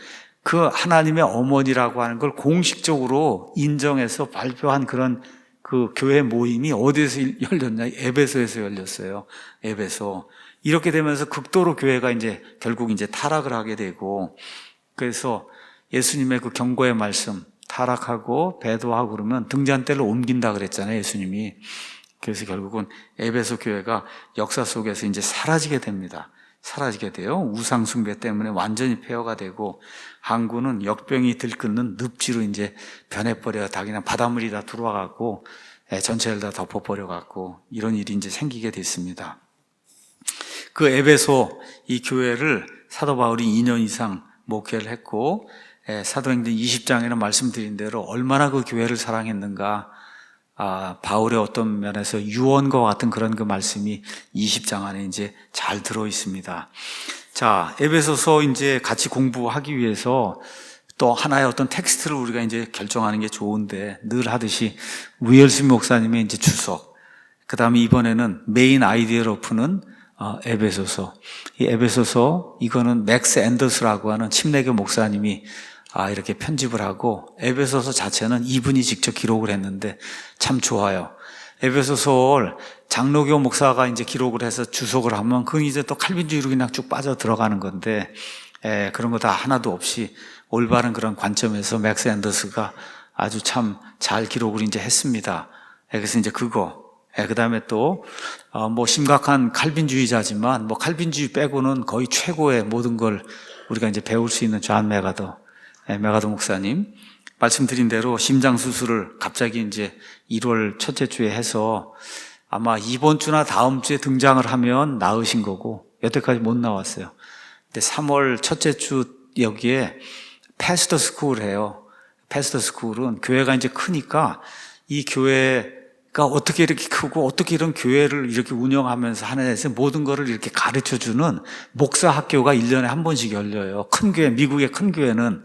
그 하나님의 어머니라고 하는 걸 공식적으로 인정해서 발표한 그런 그 교회 모임이 어디에서 열렸냐? 에베소에서 열렸어요. 에베소. 이렇게 되면서 극도로 교회가 이제 결국 이제 타락을 하게 되고, 그래서 예수님의 그 경고의 말씀, 타락하고 배도하고 그러면 등잔대를 옮긴다 그랬잖아요, 예수님이. 그래서 결국은 에베소 교회가 역사 속에서 이제 사라지게 됩니다. 사라지게 돼요. 우상숭배 때문에 완전히 폐허가 되고, 항구는 역병이 들끓는 늪지로 이제 변해버려요. 다 그냥 바닷물이 다 들어와갖고 전체를 다 덮어버려갖고 이런 일이 이제 생기게 됐습니다. 그 에베소 이 교회를 사도 바울이 2년 이상 목회를 했고, 사도행전 20장에는 말씀드린 대로 얼마나 그 교회를 사랑했는가. 바울의 어떤 면에서 유언과 같은 그런 그 말씀이 20장 안에 이제 잘 들어 있습니다. 자, 에베소서 이제 같이 공부하기 위해서 또 하나의 어떤 텍스트를 우리가 이제 결정하는 게 좋은데, 늘 하듯이 위얼스 목사님의 이제 주석, 그 다음에 이번에는 메인 아이디어로 푸는 에베소서. 이 에베소서, 이거는 맥스 앤더스라고 하는 침례교 목사님이 이렇게 편집을 하고, 에베소서 자체는 이분이 직접 기록을 했는데 참 좋아요. 에베소서를 장로교 목사가 이제 기록을 해서 주석을 하면 그건 이제 또 칼빈주의로 그냥 쭉 빠져 들어가는 건데, 그런 거 다 하나도 없이 올바른 그런 관점에서 맥스 앤더스가 아주 참 잘 기록을 이제 했습니다. 그래서 이제 그거, 그 다음에 또, 심각한 칼빈주의자지만, 칼빈주의 빼고는 거의 최고의 모든 걸 우리가 이제 배울 수 있는 존 메가더 목사님. 말씀드린 대로 심장 수술을 갑자기 이제 1월 첫째 주에 해서 아마 이번 주나 다음 주에 등장을 하면 나으신 거고, 여태까지 못 나왔어요. 근데 3월 첫째 주 여기에 패스터 스쿨을 해요. 패스터 스쿨은 교회가 이제 크니까 이 교회가 어떻게 이렇게 크고 어떻게 이런 교회를 이렇게 운영하면서 하는 데서 모든 거를 이렇게 가르쳐 주는 목사 학교가 1년에 한 번씩 열려요. 큰 교회, 미국의 큰 교회는.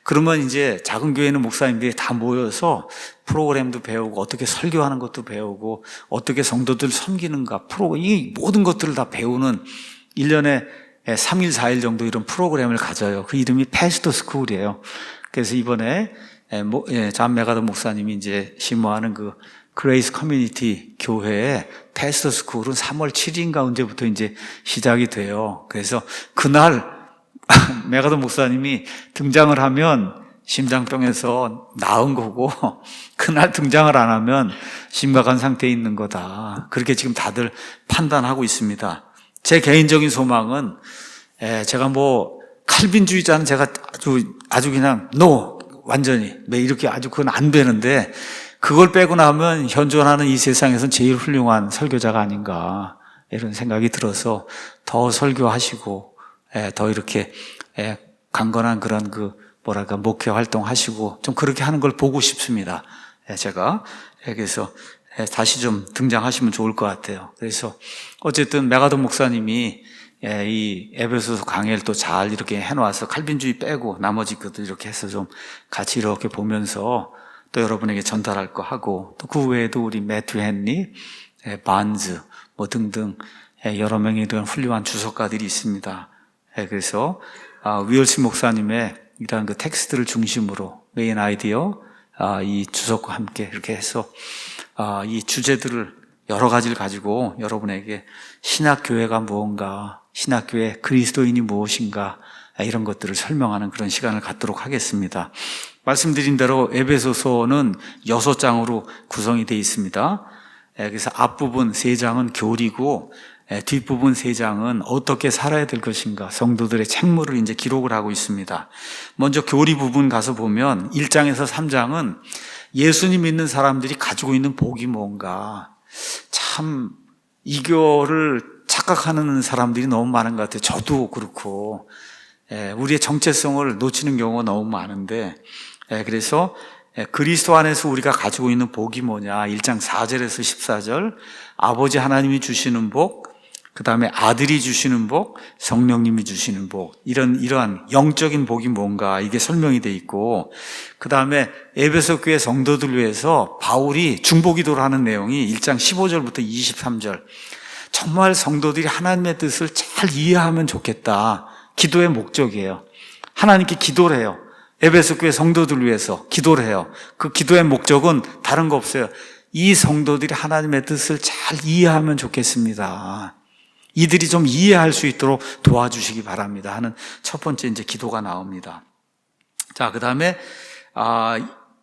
그러면 이제 작은 교회는 목사님들이 다 모여서 프로그램도 배우고 어떻게 설교하는 것도 배우고 어떻게 성도들 섬기는가, 이 모든 것들을 다 배우는 1년에 3일, 4일 정도 이런 프로그램을 가져요. 그 이름이 패스터 스쿨이에요. 그래서 이번에 존 메가더 목사님이 이제 심호하는 그 그레이스 커뮤니티 교회의 패스터 스쿨은 3월 7일인가 언제부터 이제 시작이 돼요. 그래서 그날 메가더 목사님이 등장을 하면 심장병에서 나은 거고, 그날 등장을 안 하면 심각한 상태에 있는 거다. 그렇게 지금 다들 판단하고 있습니다. 제 개인적인 소망은, 제가 칼빈주의자는 제가 아주 그냥, 완전히. 이렇게 아주 그건 안 되는데, 그걸 빼고 나면 현존하는 이 세상에선 제일 훌륭한 설교자가 아닌가, 이런 생각이 들어서 더 설교하시고, 더 이렇게, 강건한 그런 목회 활동 하시고, 좀 그렇게 하는 걸 보고 싶습니다. 제가. 그래서, 다시 좀 등장하시면 좋을 것 같아요. 그래서, 어쨌든, 메가더 목사님이, 이 에베소서 강해를 또 잘 이렇게 해놔서 칼빈주의 빼고 나머지 것도 이렇게 해서 좀 같이 이렇게 보면서 또 여러분에게 전달할 거 하고, 또 그 외에도 우리 매튜 헨리, 반즈, 등등, 여러 명의 이런 훌륭한 주석가들이 있습니다. 그래서 위얼스 목사님의 이러한 그 텍스트를 중심으로 메인 아이디어, 이 주석과 함께 이렇게 해서 이 주제들을 여러 가지를 가지고 여러분에게 신학교회가 무언가, 신학교회 그리스도인이 무엇인가, 이런 것들을 설명하는 그런 시간을 갖도록 하겠습니다. 말씀드린 대로 에베소서는 6장으로 구성이 되어 있습니다. 그래서 앞부분 3장은 교리고 뒷부분 3장은 어떻게 살아야 될 것인가, 성도들의 책무를 이제 기록을 하고 있습니다. 먼저 교리 부분 가서 보면 1장에서 3장은 예수님 믿는 사람들이 가지고 있는 복이 뭔가, 참 이거를 착각하는 사람들이 너무 많은 것 같아요. 저도 그렇고 우리의 정체성을 놓치는 경우가 너무 많은데, 그래서 그리스도 안에서 우리가 가지고 있는 복이 뭐냐, 1장 4절에서 14절 아버지 하나님이 주시는 복, 그 다음에 아들이 주시는 복, 성령님이 주시는 복, 이러한 영적인 복이 뭔가 이게 설명이 돼 있고, 그 다음에 에베소 교회 성도들 위해서 바울이 중보기도를 하는 내용이 1장 15절부터 23절, 정말 성도들이 하나님의 뜻을 잘 이해하면 좋겠다, 기도의 목적이에요. 하나님께 기도를 해요. 에베소 교회 성도들 위해서 기도를 해요. 그 기도의 목적은 다른 거 없어요. 이 성도들이 하나님의 뜻을 잘 이해하면 좋겠습니다. 이들이 좀 이해할 수 있도록 도와주시기 바랍니다 하는 첫 번째 이제 기도가 나옵니다. 자, 그 다음에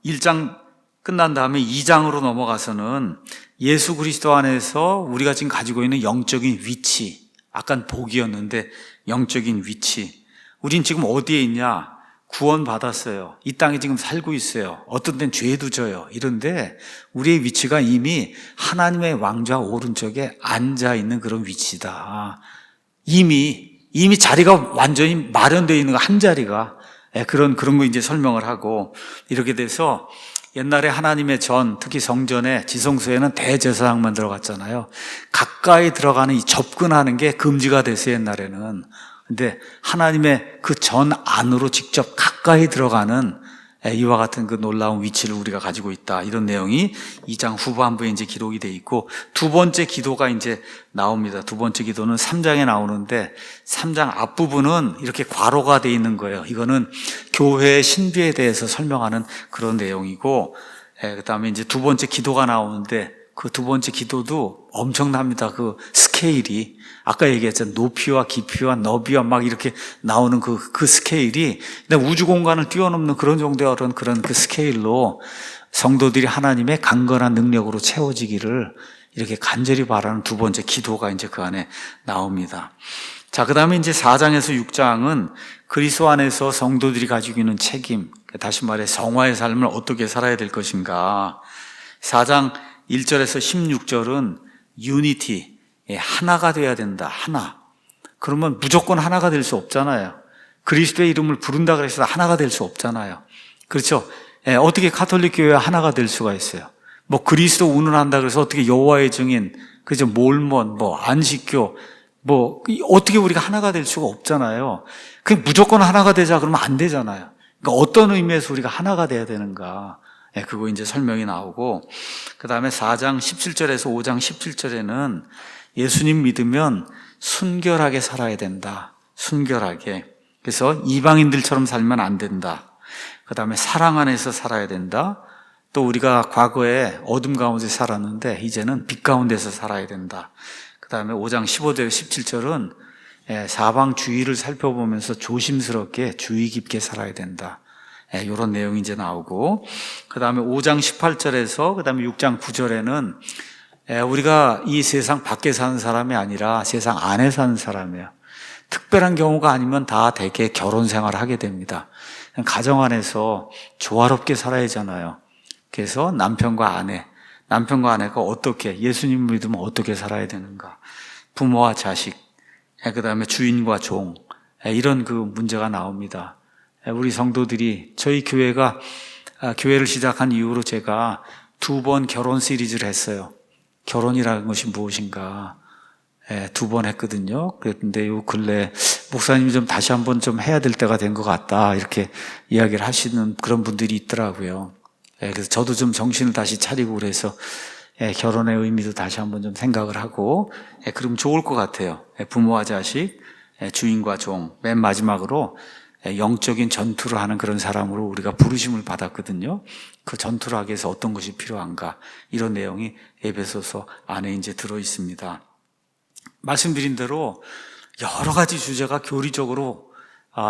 1장 끝난 다음에 2장으로 넘어가서는 예수 그리스도 안에서 우리가 지금 가지고 있는 영적인 위치, 아까 복이었는데 영적인 위치, 우린 지금 어디에 있냐? 구원 받았어요. 이 땅에 지금 살고 있어요. 어떤 데는 죄도 져요. 이런데 우리의 위치가 이미 하나님의 왕좌 오른쪽에 앉아 있는 그런 위치다. 이미 자리가 완전히 마련되어 있는 거, 한 자리가. 그런 거 이제 설명을 하고, 이렇게 돼서 옛날에 하나님의 전, 특히 성전에, 지성소에는 대제사장만 들어갔잖아요. 가까이 들어가는 이 접근하는 게 금지가 됐어요, 옛날에는. 근데 하나님의 그 전 안으로 직접 가까이 들어가는 이와 같은 그 놀라운 위치를 우리가 가지고 있다, 이런 내용이 2장 후반부에 이제 기록이 돼 있고, 두 번째 기도가 이제 나옵니다. 두 번째 기도는 3장에 나오는데, 3장 앞부분은 이렇게 괄호가 돼 있는 거예요. 이거는 교회의 신비에 대해서 설명하는 그런 내용이고, 그 다음에 이제 두 번째 기도가 나오는데, 그 두 번째 기도도 엄청납니다. 그 스케일이. 아까 얘기했잖아요. 높이와 깊이와 너비와 막 이렇게 나오는 그 스케일이 우주 공간을 뛰어넘는 그런 정도의 그런 그 스케일로 성도들이 하나님의 강건한 능력으로 채워지기를 이렇게 간절히 바라는 두 번째 기도가 이제 그 안에 나옵니다. 자, 그 다음에 이제 4장에서 6장은 그리스도 안에서 성도들이 가지고 있는 책임, 다시 말해 성화의 삶을 어떻게 살아야 될 것인가. 4장 1절에서 16절은 유니티, 하나가 돼야 된다, 하나. 그러면 무조건 하나가 될 수 없잖아요. 그리스도의 이름을 부른다 그래서 하나가 될 수 없잖아요. 그렇죠? 어떻게 가톨릭 교회가 하나가 될 수가 있어요? 뭐 그리스도 운운한다 그래서 어떻게 여호와의 증인, 그죠? 몰몬, 뭐 안식교, 뭐 어떻게 우리가 하나가 될 수가 없잖아요. 그냥 무조건 하나가 되자 그러면 안 되잖아요. 그러니까 어떤 의미에서 우리가 하나가 돼야 되는가? 그거 이제 설명이 나오고, 그 다음에 4장 17절에서 5장 17절에는 예수님 믿으면 순결하게 살아야 된다. 순결하게. 그래서 이방인들처럼 살면 안 된다. 그 다음에 사랑 안에서 살아야 된다. 또 우리가 과거에 어둠 가운데 살았는데 이제는 빛 가운데서 살아야 된다. 그 다음에 5장 15절 17절은 사방 주위를 살펴보면서 조심스럽게 주의 깊게 살아야 된다. 이런 내용이 이제 나오고, 그 다음에 5장 18절에서 그 다음에 6장 9절에는 우리가 이 세상 밖에 사는 사람이 아니라 세상 안에 사는 사람이에요. 특별한 경우가 아니면 다 대개 결혼 생활을 하게 됩니다. 가정 안에서 조화롭게 살아야 하잖아요. 그래서 남편과 아내가 어떻게, 예수님 믿으면 어떻게 살아야 되는가, 부모와 자식, 그 다음에 주인과 종, 이런 그 문제가 나옵니다. 우리 성도들이, 저희 교회가 교회를 시작한 이후로 제가 2번 결혼 시리즈를 했어요. 결혼이라는 것이 무엇인가 2번 했거든요. 그런데 요 근래 목사님이 좀 다시 한번 좀 해야 될 때가 된 것 같다, 이렇게 이야기를 하시는 그런 분들이 있더라고요. 그래서 저도 좀 정신을 다시 차리고 그래서 결혼의 의미도 다시 한번 좀 생각을 하고, 그럼 좋을 것 같아요. 부모와 자식, 주인과 종, 맨 마지막으로 영적인 전투를 하는 그런 사람으로 우리가 부르심을 받았거든요. 그 전투를 하기 위해서 어떤 것이 필요한가, 이런 내용이 에베소서 안에 이제 들어 있습니다. 말씀드린 대로 여러 가지 주제가 교리적으로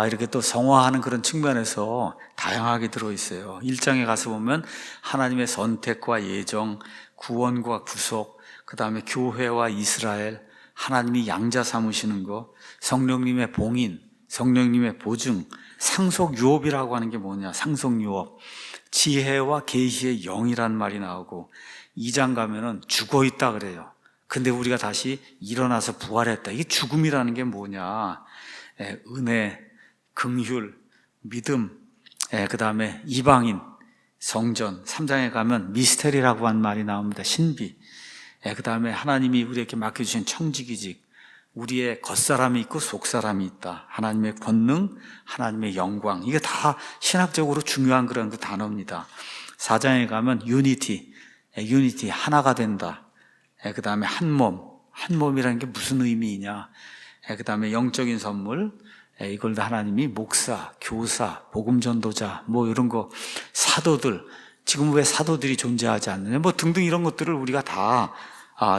이렇게 또 성화하는 그런 측면에서 다양하게 들어 있어요. 1장에 가서 보면 하나님의 선택과 예정, 구원과 구속, 그 다음에 교회와 이스라엘, 하나님이 양자 삼으시는 것, 성령님의 봉인, 성령님의 보증, 상속유업이라고 하는 게 뭐냐, 상속유업, 지혜와 계시의 영이란 말이 나오고, 2장 가면은 죽어있다 그래요. 근데 우리가 다시 일어나서 부활했다. 이게 죽음이라는 게 뭐냐, 은혜, 긍휼, 믿음, 그 다음에 이방인, 성전, 3장에 가면 미스테리라고 하는 말이 나옵니다. 신비. 그 다음에 하나님이 우리에게 맡겨주신 청지기직, 우리의 겉사람이 있고 속사람이 있다. 하나님의 권능, 하나님의 영광. 이게 다 신학적으로 중요한 그런 그 단어입니다. 4장에 가면 유니티, 하나가 된다. 그 다음에 한 몸이라는 게 무슨 의미이냐. 그 다음에 영적인 선물, 이걸 다 하나님이 목사, 교사, 복음전도자, 뭐 이런 거, 사도들, 지금 왜 사도들이 존재하지 않느냐, 뭐 등등 이런 것들을 우리가 다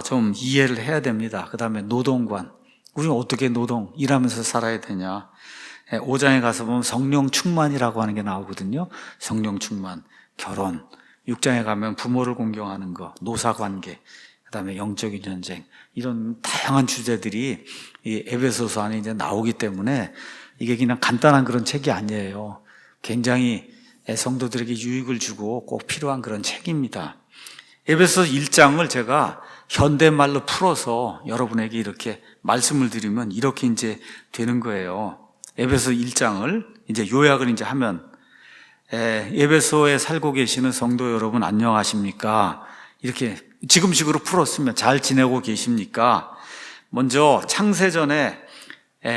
좀 이해를 해야 됩니다. 그 다음에 노동관, 우리는 어떻게 일하면서 살아야 되냐. 5장에 가서 보면 성령 충만이라고 하는 게 나오거든요. 성령 충만, 결혼. 6장에 가면 부모를 공경하는 거, 노사관계, 그 다음에 영적인 전쟁, 이런 다양한 주제들이 이 에베소서 안에 이제 나오기 때문에 이게 그냥 간단한 그런 책이 아니에요. 굉장히 성도들에게 유익을 주고 꼭 필요한 그런 책입니다. 에베소서 1장을 제가 현대말로 풀어서 여러분에게 이렇게 말씀을 드리면 이렇게 이제 되는 거예요. 에베소서 1장을 이제 요약을 이제 하면, 에베소에 살고 계시는 성도 여러분 안녕하십니까? 이렇게 지금식으로 풀었으면 잘 지내고 계십니까? 먼저 창세전에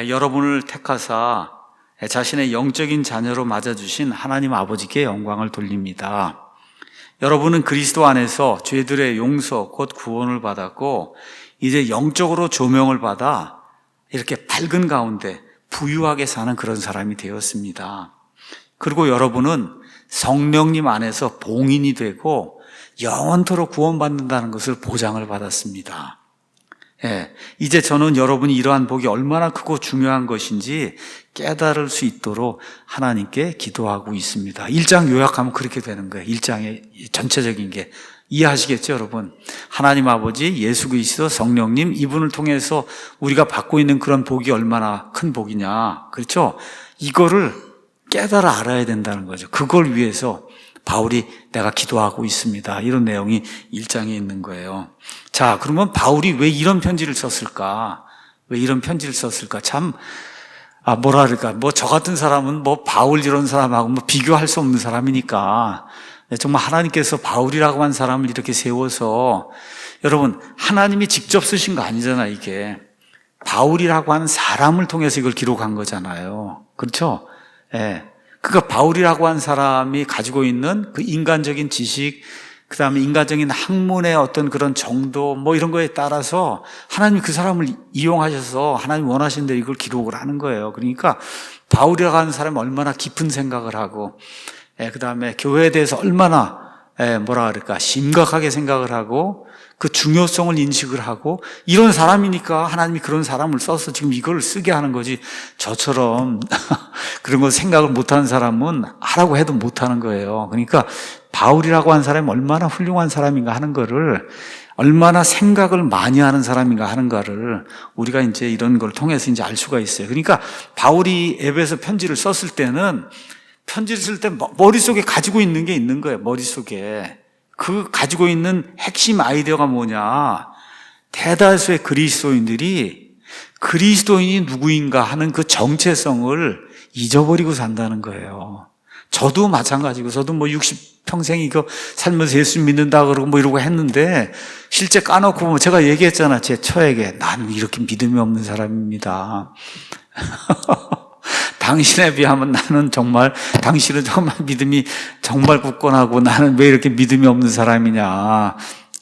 여러분을 택하사 자신의 영적인 자녀로 맞아주신 하나님 아버지께 영광을 돌립니다. 여러분은 그리스도 안에서 죄들의 용서 곧 구원을 받았고 이제 영적으로 조명을 받아 이렇게 밝은 가운데 부유하게 사는 그런 사람이 되었습니다. 그리고 여러분은 성령님 안에서 봉인이 되고 영원토록 구원받는다는 것을 보장을 받았습니다. 이제 저는 여러분이 이러한 복이 얼마나 크고 중요한 것인지 깨달을 수 있도록 하나님께 기도하고 있습니다. 1장 요약하면 그렇게 되는 거예요. 1장의 전체적인 게. 이해하시겠죠, 여러분? 하나님 아버지, 예수 그리스도, 성령님, 이분을 통해서 우리가 받고 있는 그런 복이 얼마나 큰 복이냐. 그렇죠? 이거를 깨달아 알아야 된다는 거죠. 그걸 위해서 바울이 내가 기도하고 있습니다. 이런 내용이 1장에 있는 거예요. 자, 그러면 바울이 왜 이런 편지를 썼을까? 왜 이런 편지를 썼을까? 참, 저 같은 사람은 바울 이런 사람하고 비교할 수 없는 사람이니까. 정말 하나님께서 바울이라고 한 사람을 이렇게 세워서, 여러분, 하나님이 직접 쓰신 거 아니잖아, 이게. 바울이라고 하는 사람을 통해서 이걸 기록한 거잖아요. 그렇죠? 그러니까 바울이라고 한 사람이 가지고 있는 그 인간적인 지식, 그 다음에 인간적인 학문의 어떤 그런 정도, 이런 거에 따라서 하나님이 그 사람을 이용하셔서 하나님 원하시는 대로 이걸 기록을 하는 거예요. 그러니까 바울이라고 하는 사람이 얼마나 깊은 생각을 하고, 그 다음에 교회에 대해서 얼마나 심각하게 생각을 하고 그 중요성을 인식을 하고 이런 사람이니까 하나님이 그런 사람을 써서 지금 이걸 쓰게 하는 거지, 저처럼 그런 거 생각을 못하는 사람은 하라고 해도 못하는 거예요. 그러니까 바울이라고 하는 사람이 얼마나 훌륭한 사람인가 하는 거를, 얼마나 생각을 많이 하는 사람인가 하는 거를 우리가 이제 이런 걸 통해서 이제 알 수가 있어요. 그러니까 바울이 에베소 편지를 썼을 때는, 편지를 쓸 때 머릿속에 가지고 있는 게 있는 거예요. 머릿속에. 그 가지고 있는 핵심 아이디어가 뭐냐. 대다수의 그리스도인들이 그리스도인이 누구인가 하는 그 정체성을 잊어버리고 산다는 거예요. 저도 마찬가지고, 저도 60평생 이거 살면서 예수 믿는다 그러고 이러고 했는데, 실제 까놓고 보면 제가 얘기했잖아, 제 처에게. 나는 이렇게 믿음이 없는 사람입니다. 당신에 비하면 당신은 정말 믿음이 정말 굳건하고 나는 왜 이렇게 믿음이 없는 사람이냐.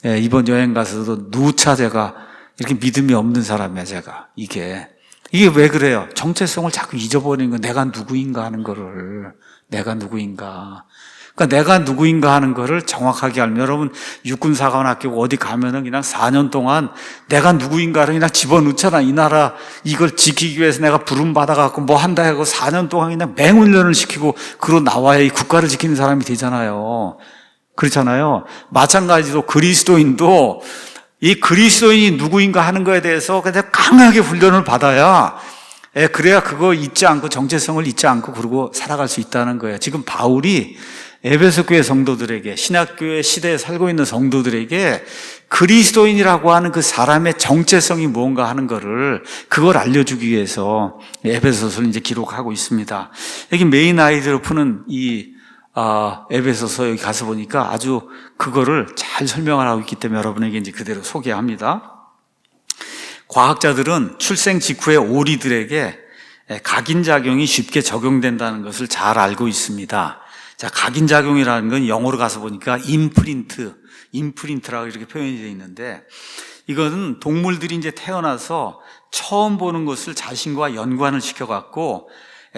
이번 여행 가서도 누차 제가 이렇게 믿음이 없는 사람이야, 제가. 이게 왜 그래요? 정체성을 자꾸 잊어버리는 거, 내가 누구인가 하는 거를. 내가 누구인가. 그러니까 내가 누구인가 하는 거를 정확하게 알면, 여러분 육군사관학교 어디 가면은 그냥 4년 동안 내가 누구인가를 그냥 집어넣잖아. 이 나라 이걸 지키기 위해서 내가 부름 받아갖고 뭐 한다 하고 4년 동안 그냥 맹훈련을 시키고 그러고 나와야 이 국가를 지키는 사람이 되잖아요. 그렇잖아요. 마찬가지로 그리스도인도 이 그리스도인이 누구인가 하는 거에 대해서 그냥 강하게 훈련을 받아야, 그래야 그거 잊지 않고, 정체성을 잊지 않고 그러고 살아갈 수 있다는 거예요. 지금 바울이 에베소 교회 성도들에게, 신약교회 시대에 살고 있는 성도들에게 그리스도인이라고 하는 그 사람의 정체성이 무언가 하는 거를, 그걸 알려주기 위해서 에베소서를 이제 기록하고 있습니다. 여기 메인 아이디어로 푸는 에베소서 여기 가서 보니까 아주 그거를 잘 설명을 하고 있기 때문에 여러분에게 이제 그대로 소개합니다. 과학자들은 출생 직후에 오리들에게 각인작용이 쉽게 적용된다는 것을 잘 알고 있습니다. 자, 각인작용이라는 건 영어로 가서 보니까 임프린트라고 이렇게 표현이 되어 있는데, 이거는 동물들이 이제 태어나서 처음 보는 것을 자신과 연관을 시켜갖고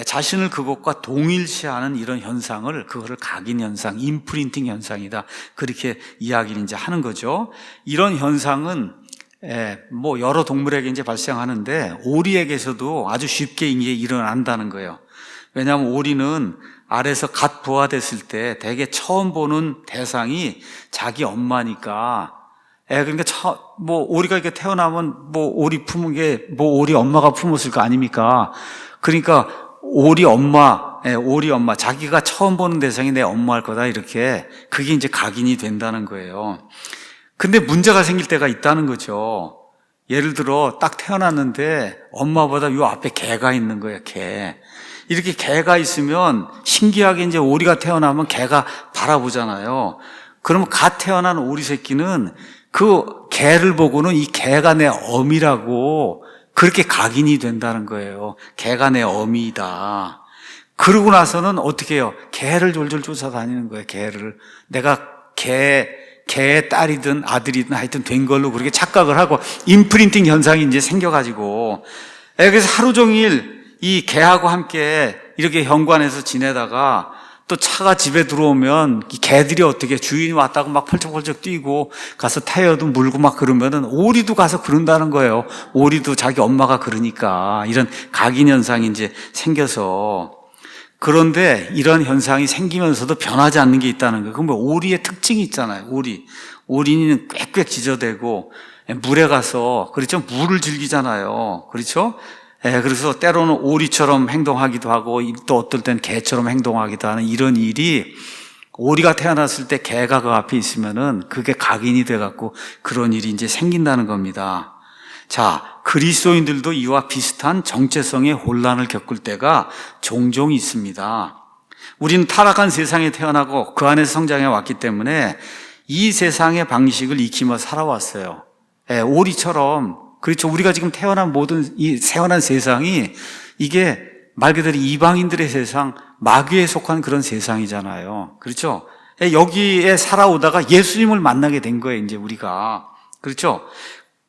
자신을 그것과 동일시하는 이런 현상을, 그거를 각인 현상, 임프린팅 현상이다, 그렇게 이야기를 이제 하는 거죠. 이런 현상은 뭐 여러 동물에게 이제 발생하는데 오리에게서도 아주 쉽게 이게 일어난다는 거예요. 왜냐하면 오리는 알에서 갓 부화됐을 때 대개 처음 보는 대상이 자기 엄마니까, 그러니까 뭐 오리가 이렇게 태어나면 뭐 오리 품은 게 뭐 오리 엄마가 품었을 거 아닙니까? 그러니까 오리 엄마, 자기가 처음 보는 대상이 내 엄마일 거다, 이렇게. 그게 이제 각인이 된다는 거예요. 근데 문제가 생길 때가 있다는 거죠. 예를 들어 딱 태어났는데 엄마보다 요 앞에 개가 있는 거예요, 개. 이렇게 개가 있으면 신기하게 이제 오리가 태어나면 개가 바라보잖아요. 그러면 갓 태어난 오리 새끼는 그 개를 보고는 이 개가 내 어미라고 그렇게 각인이 된다는 거예요. 개가 내 어미이다. 그러고 나서는 어떻게 해요? 개를 졸졸 쫓아다니는 거예요, 개를. 내가 개의 딸이든 아들이든 하여튼 된 걸로 그렇게 착각을 하고, 임프린팅 현상이 이제 생겨가지고, 그래서 하루 종일 이 개하고 함께 이렇게 현관에서 지내다가 또 차가 집에 들어오면 이 개들이 어떻게, 주인이 왔다고 막 펄쩍펄쩍 뛰고 가서 타이어도 물고 막 그러면은 오리도 가서 그런다는 거예요. 오리도 자기 엄마가 그러니까. 이런 각인 현상이 이제 생겨서. 그런데 이런 현상이 생기면서도 변하지 않는 게 있다는 거예요. 그럼 뭐 오리의 특징이 있잖아요. 오리는 꽥꽥 짖어대고 물에 가서, 그렇죠? 물을 즐기잖아요. 그렇죠? 그래서 때로는 오리처럼 행동하기도 하고 또 어떨 땐 개처럼 행동하기도 하는 이런 일이, 오리가 태어났을 때 개가 그 앞에 있으면은 그게 각인이 돼갖고 그런 일이 이제 생긴다는 겁니다. 자, 그리스도인들도 이와 비슷한 정체성의 혼란을 겪을 때가 종종 있습니다. 우리는 타락한 세상에 태어나고 그 안에서 성장해 왔기 때문에 이 세상의 방식을 익히며 살아왔어요. 오리처럼. 그렇죠. 우리가 지금 태어난 태어난 세상이 이게 말 그대로 이방인들의 세상, 마귀에 속한 그런 세상이잖아요. 그렇죠. 여기에 살아오다가 예수님을 만나게 된 거예요, 이제 우리가. 그렇죠.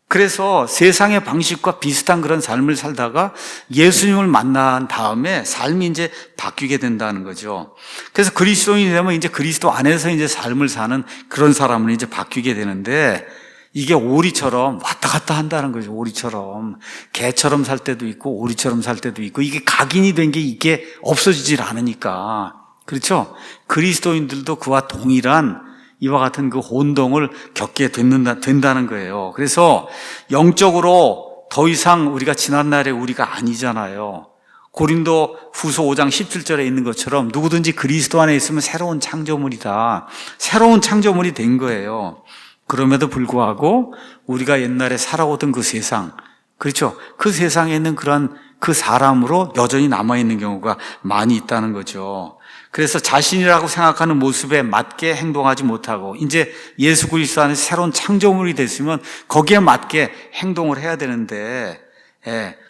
그래서 세상의 방식과 비슷한 그런 삶을 살다가 예수님을 만난 다음에 삶이 이제 바뀌게 된다는 거죠. 그래서 그리스도인이 되면 이제 그리스도 안에서 이제 삶을 사는 그런 사람은 이제 바뀌게 되는데, 이게 오리처럼 왔다 갔다 한다는 거죠. 오리처럼. 개처럼 살 때도 있고 오리처럼 살 때도 있고, 이게 각인이 된 게 이게 없어지질 않으니까. 그렇죠? 그리스도인들도 그와 동일한 이와 같은 그 혼동을 겪게 된다는 거예요. 그래서 영적으로 더 이상 우리가 지난날의 우리가 아니잖아요. 고린도 후서 5장 17절에 있는 것처럼 누구든지 그리스도 안에 있으면 새로운 창조물이다. 새로운 창조물이 된 거예요. 그럼에도 불구하고 우리가 옛날에 살아오던 그 세상, 그렇죠? 그 세상에 있는 그런 그 사람으로 여전히 남아있는 경우가 많이 있다는 거죠. 그래서 자신이라고 생각하는 모습에 맞게 행동하지 못하고, 이제 예수 그리스도 안에서 새로운 창조물이 됐으면 거기에 맞게 행동을 해야 되는데,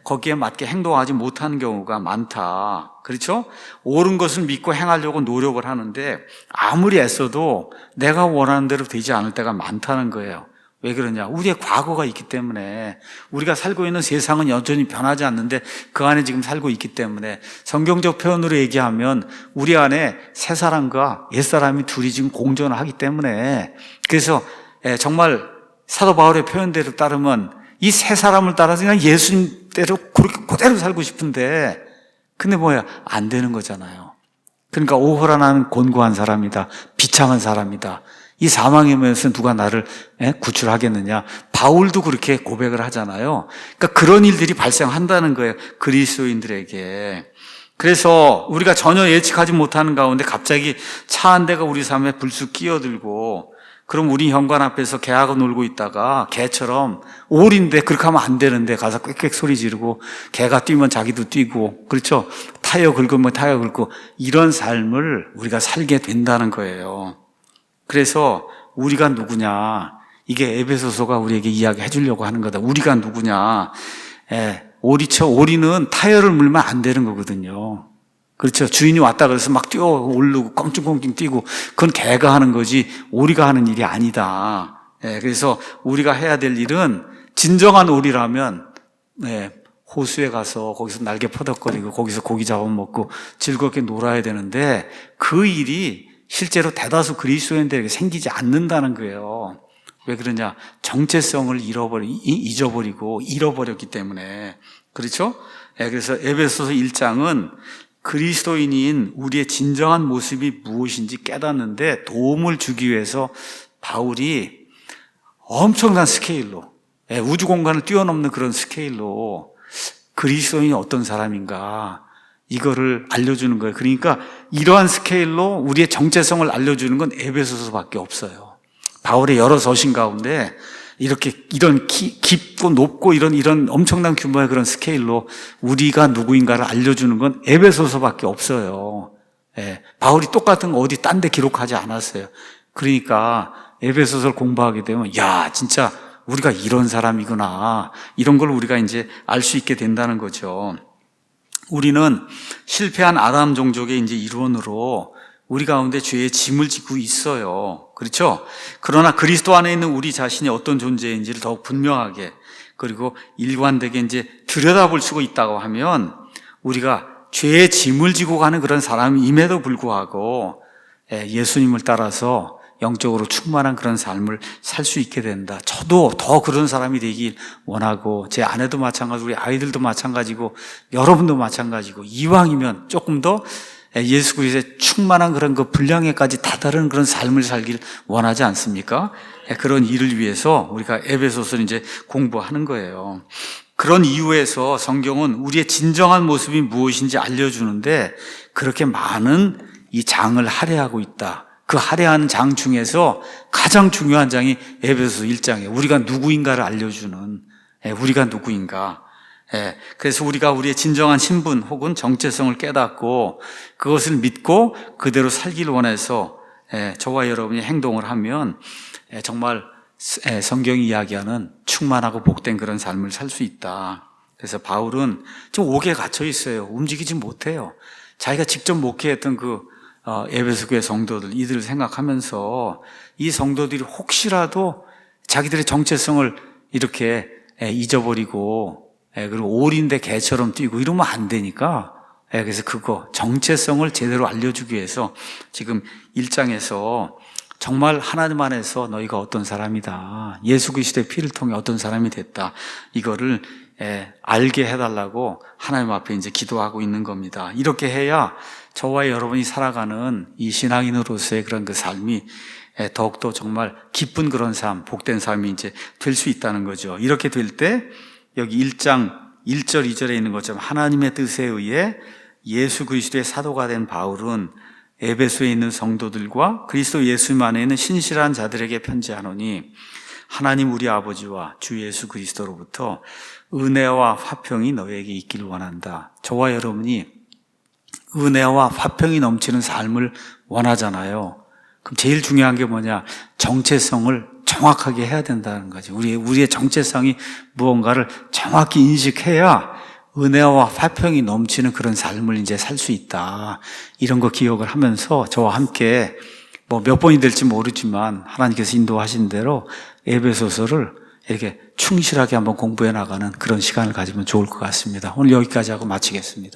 거기에 맞게 행동하지 못하는 경우가 많다. 그렇죠? 옳은 것을 믿고 행하려고 노력을 하는데 아무리 애써도 내가 원하는 대로 되지 않을 때가 많다는 거예요. 왜 그러냐? 우리의 과거가 있기 때문에, 우리가 살고 있는 세상은 여전히 변하지 않는데 그 안에 지금 살고 있기 때문에, 성경적 표현으로 얘기하면 우리 안에 새 사람과 옛 사람이 둘이 지금 공존을 하기 때문에, 그래서 정말 사도 바울의 표현대로 따르면 이 새 사람을 따라서 그냥 예수님대로 그렇게 그대로 살고 싶은데, 근데 뭐야? 안 되는 거잖아요. 그러니까 오호라 나는 곤고한 사람이다, 비참한 사람이다. 이 사망의 면에서 누가 나를 구출하겠느냐. 바울도 그렇게 고백을 하잖아요. 그러니까 그런 일들이 발생한다는 거예요, 그리스도인들에게. 그래서 우리가 전혀 예측하지 못하는 가운데 갑자기 차 한 대가 우리 삶에 불쑥 끼어들고, 그럼 우리 현관 앞에서 개하고 놀고 있다가 개처럼, 올인데 그렇게 하면 안 되는데 가서 꽥꽥 소리 지르고, 개가 뛰면 자기도 뛰고, 그렇죠? 타이어 긁으면 타이어 긁고, 이런 삶을 우리가 살게 된다는 거예요. 그래서 우리가 누구냐, 이게 에베소서가 우리에게 이야기해 주려고 하는 거다. 우리가 누구냐. 오리는 타이어를 물면 안 되는 거거든요. 그렇죠? 주인이 왔다 그래서 막 뛰어 오르고 껑충껑충 뛰고, 그건 개가 하는 거지 오리가 하는 일이 아니다. 그래서 우리가 해야 될 일은, 진정한 오리라면 호수에 가서 거기서 날개 퍼덕거리고 거기서 고기 잡아먹고 즐겁게 놀아야 되는데, 그 일이 실제로 대다수 그리스도인들에게 생기지 않는다는 거예요. 왜 그러냐? 정체성을 잊어버리고 잃어버렸기 때문에. 그렇죠? 그래서 에베소서 1장은 그리스도인인 우리의 진정한 모습이 무엇인지 깨닫는데 도움을 주기 위해서 바울이 엄청난 스케일로, 우주 공간을 뛰어넘는 그런 스케일로 그리스도인이 어떤 사람인가, 이거를 알려주는 거예요. 그러니까 이러한 스케일로 우리의 정체성을 알려주는 건 에베소서밖에 없어요. 바울의 여러 서신 가운데 이런 깊고 높고 이런 엄청난 규모의 그런 스케일로 우리가 누구인가를 알려주는 건 에베소서밖에 없어요. 바울이 똑같은 거 어디 딴 데 기록하지 않았어요. 그러니까 에베소서를 공부하게 되면, 야, 진짜 우리가 이런 사람이구나, 이런 걸 우리가 이제 알 수 있게 된다는 거죠. 우리는 실패한 아담 종족의 이제 일원으로 우리 가운데 죄의 짐을 지고 있어요. 그렇죠? 그러나 그리스도 안에 있는 우리 자신이 어떤 존재인지를 더욱 분명하게, 그리고 일관되게 이제 들여다볼 수가 있다고 하면, 우리가 죄의 짐을 지고 가는 그런 사람임에도 불구하고 예수님을 따라서 영적으로 충만한 그런 삶을 살 수 있게 된다. 저도 더 그런 사람이 되길 원하고, 제 아내도 마찬가지고, 우리 아이들도 마찬가지고, 여러분도 마찬가지고, 이왕이면 조금 더 예수 그리스도의 충만한 그런 그 분량에까지 다다른 그런 삶을 살길 원하지 않습니까? 그런 일을 위해서 우리가 에베소서를 이제 공부하는 거예요. 그런 이유에서 성경은 우리의 진정한 모습이 무엇인지 알려주는데, 그렇게 많은 이 장을 할애하고 있다. 그 할애하는 장 중에서 가장 중요한 장이 에베소서 1장이에요. 우리가 누구인가를 알려주는, 우리가 누구인가. 그래서 우리가 우리의 진정한 신분 혹은 정체성을 깨닫고 그것을 믿고 그대로 살기를 원해서 저와 여러분이 행동을 하면 정말 성경이 이야기하는 충만하고 복된 그런 삶을 살 수 있다. 그래서 바울은 지금 옥에 갇혀 있어요. 움직이지 못해요. 자기가 직접 목회했던 그 에베소 교회 성도들, 이들을 생각하면서 이 성도들이 혹시라도 자기들의 정체성을 이렇게 잊어버리고, 그리고 오리인데 개처럼 뛰고 이러면 안 되니까, 그래서 그거 정체성을 제대로 알려주기 위해서 지금 1장에서 정말 하나님 안에서 너희가 어떤 사람이다, 예수 그리스도의 피를 통해 어떤 사람이 됐다, 이거를 알게 해달라고 하나님 앞에 이제 기도하고 있는 겁니다. 이렇게 해야 저와 여러분이 살아가는 이 신앙인으로서의 그런 그 삶이 더욱더 정말 기쁜 그런 삶, 복된 삶이 이제 될 수 있다는 거죠. 이렇게 될 때 여기 1장 1절 2절에 있는 것처럼 하나님의 뜻에 의해 예수 그리스도의 사도가 된 바울은 에베소에 있는 성도들과 그리스도 예수 안에 있는 신실한 자들에게 편지하노니, 하나님 우리 아버지와 주 예수 그리스도로부터 은혜와 화평이 너에게 있기를 원한다. 저와 여러분이 은혜와 화평이 넘치는 삶을 원하잖아요. 그럼 제일 중요한 게 뭐냐? 정체성을 정확하게 해야 된다는 거지. 우리의 정체성이 무언가를 정확히 인식해야 은혜와 화평이 넘치는 그런 삶을 이제 살 수 있다. 이런 거 기억을 하면서 저와 함께 뭐 몇 번이 될지 모르지만 하나님께서 인도하신 대로 에베소서를 이렇게 충실하게 한번 공부해 나가는 그런 시간을 가지면 좋을 것 같습니다. 오늘 여기까지 하고 마치겠습니다.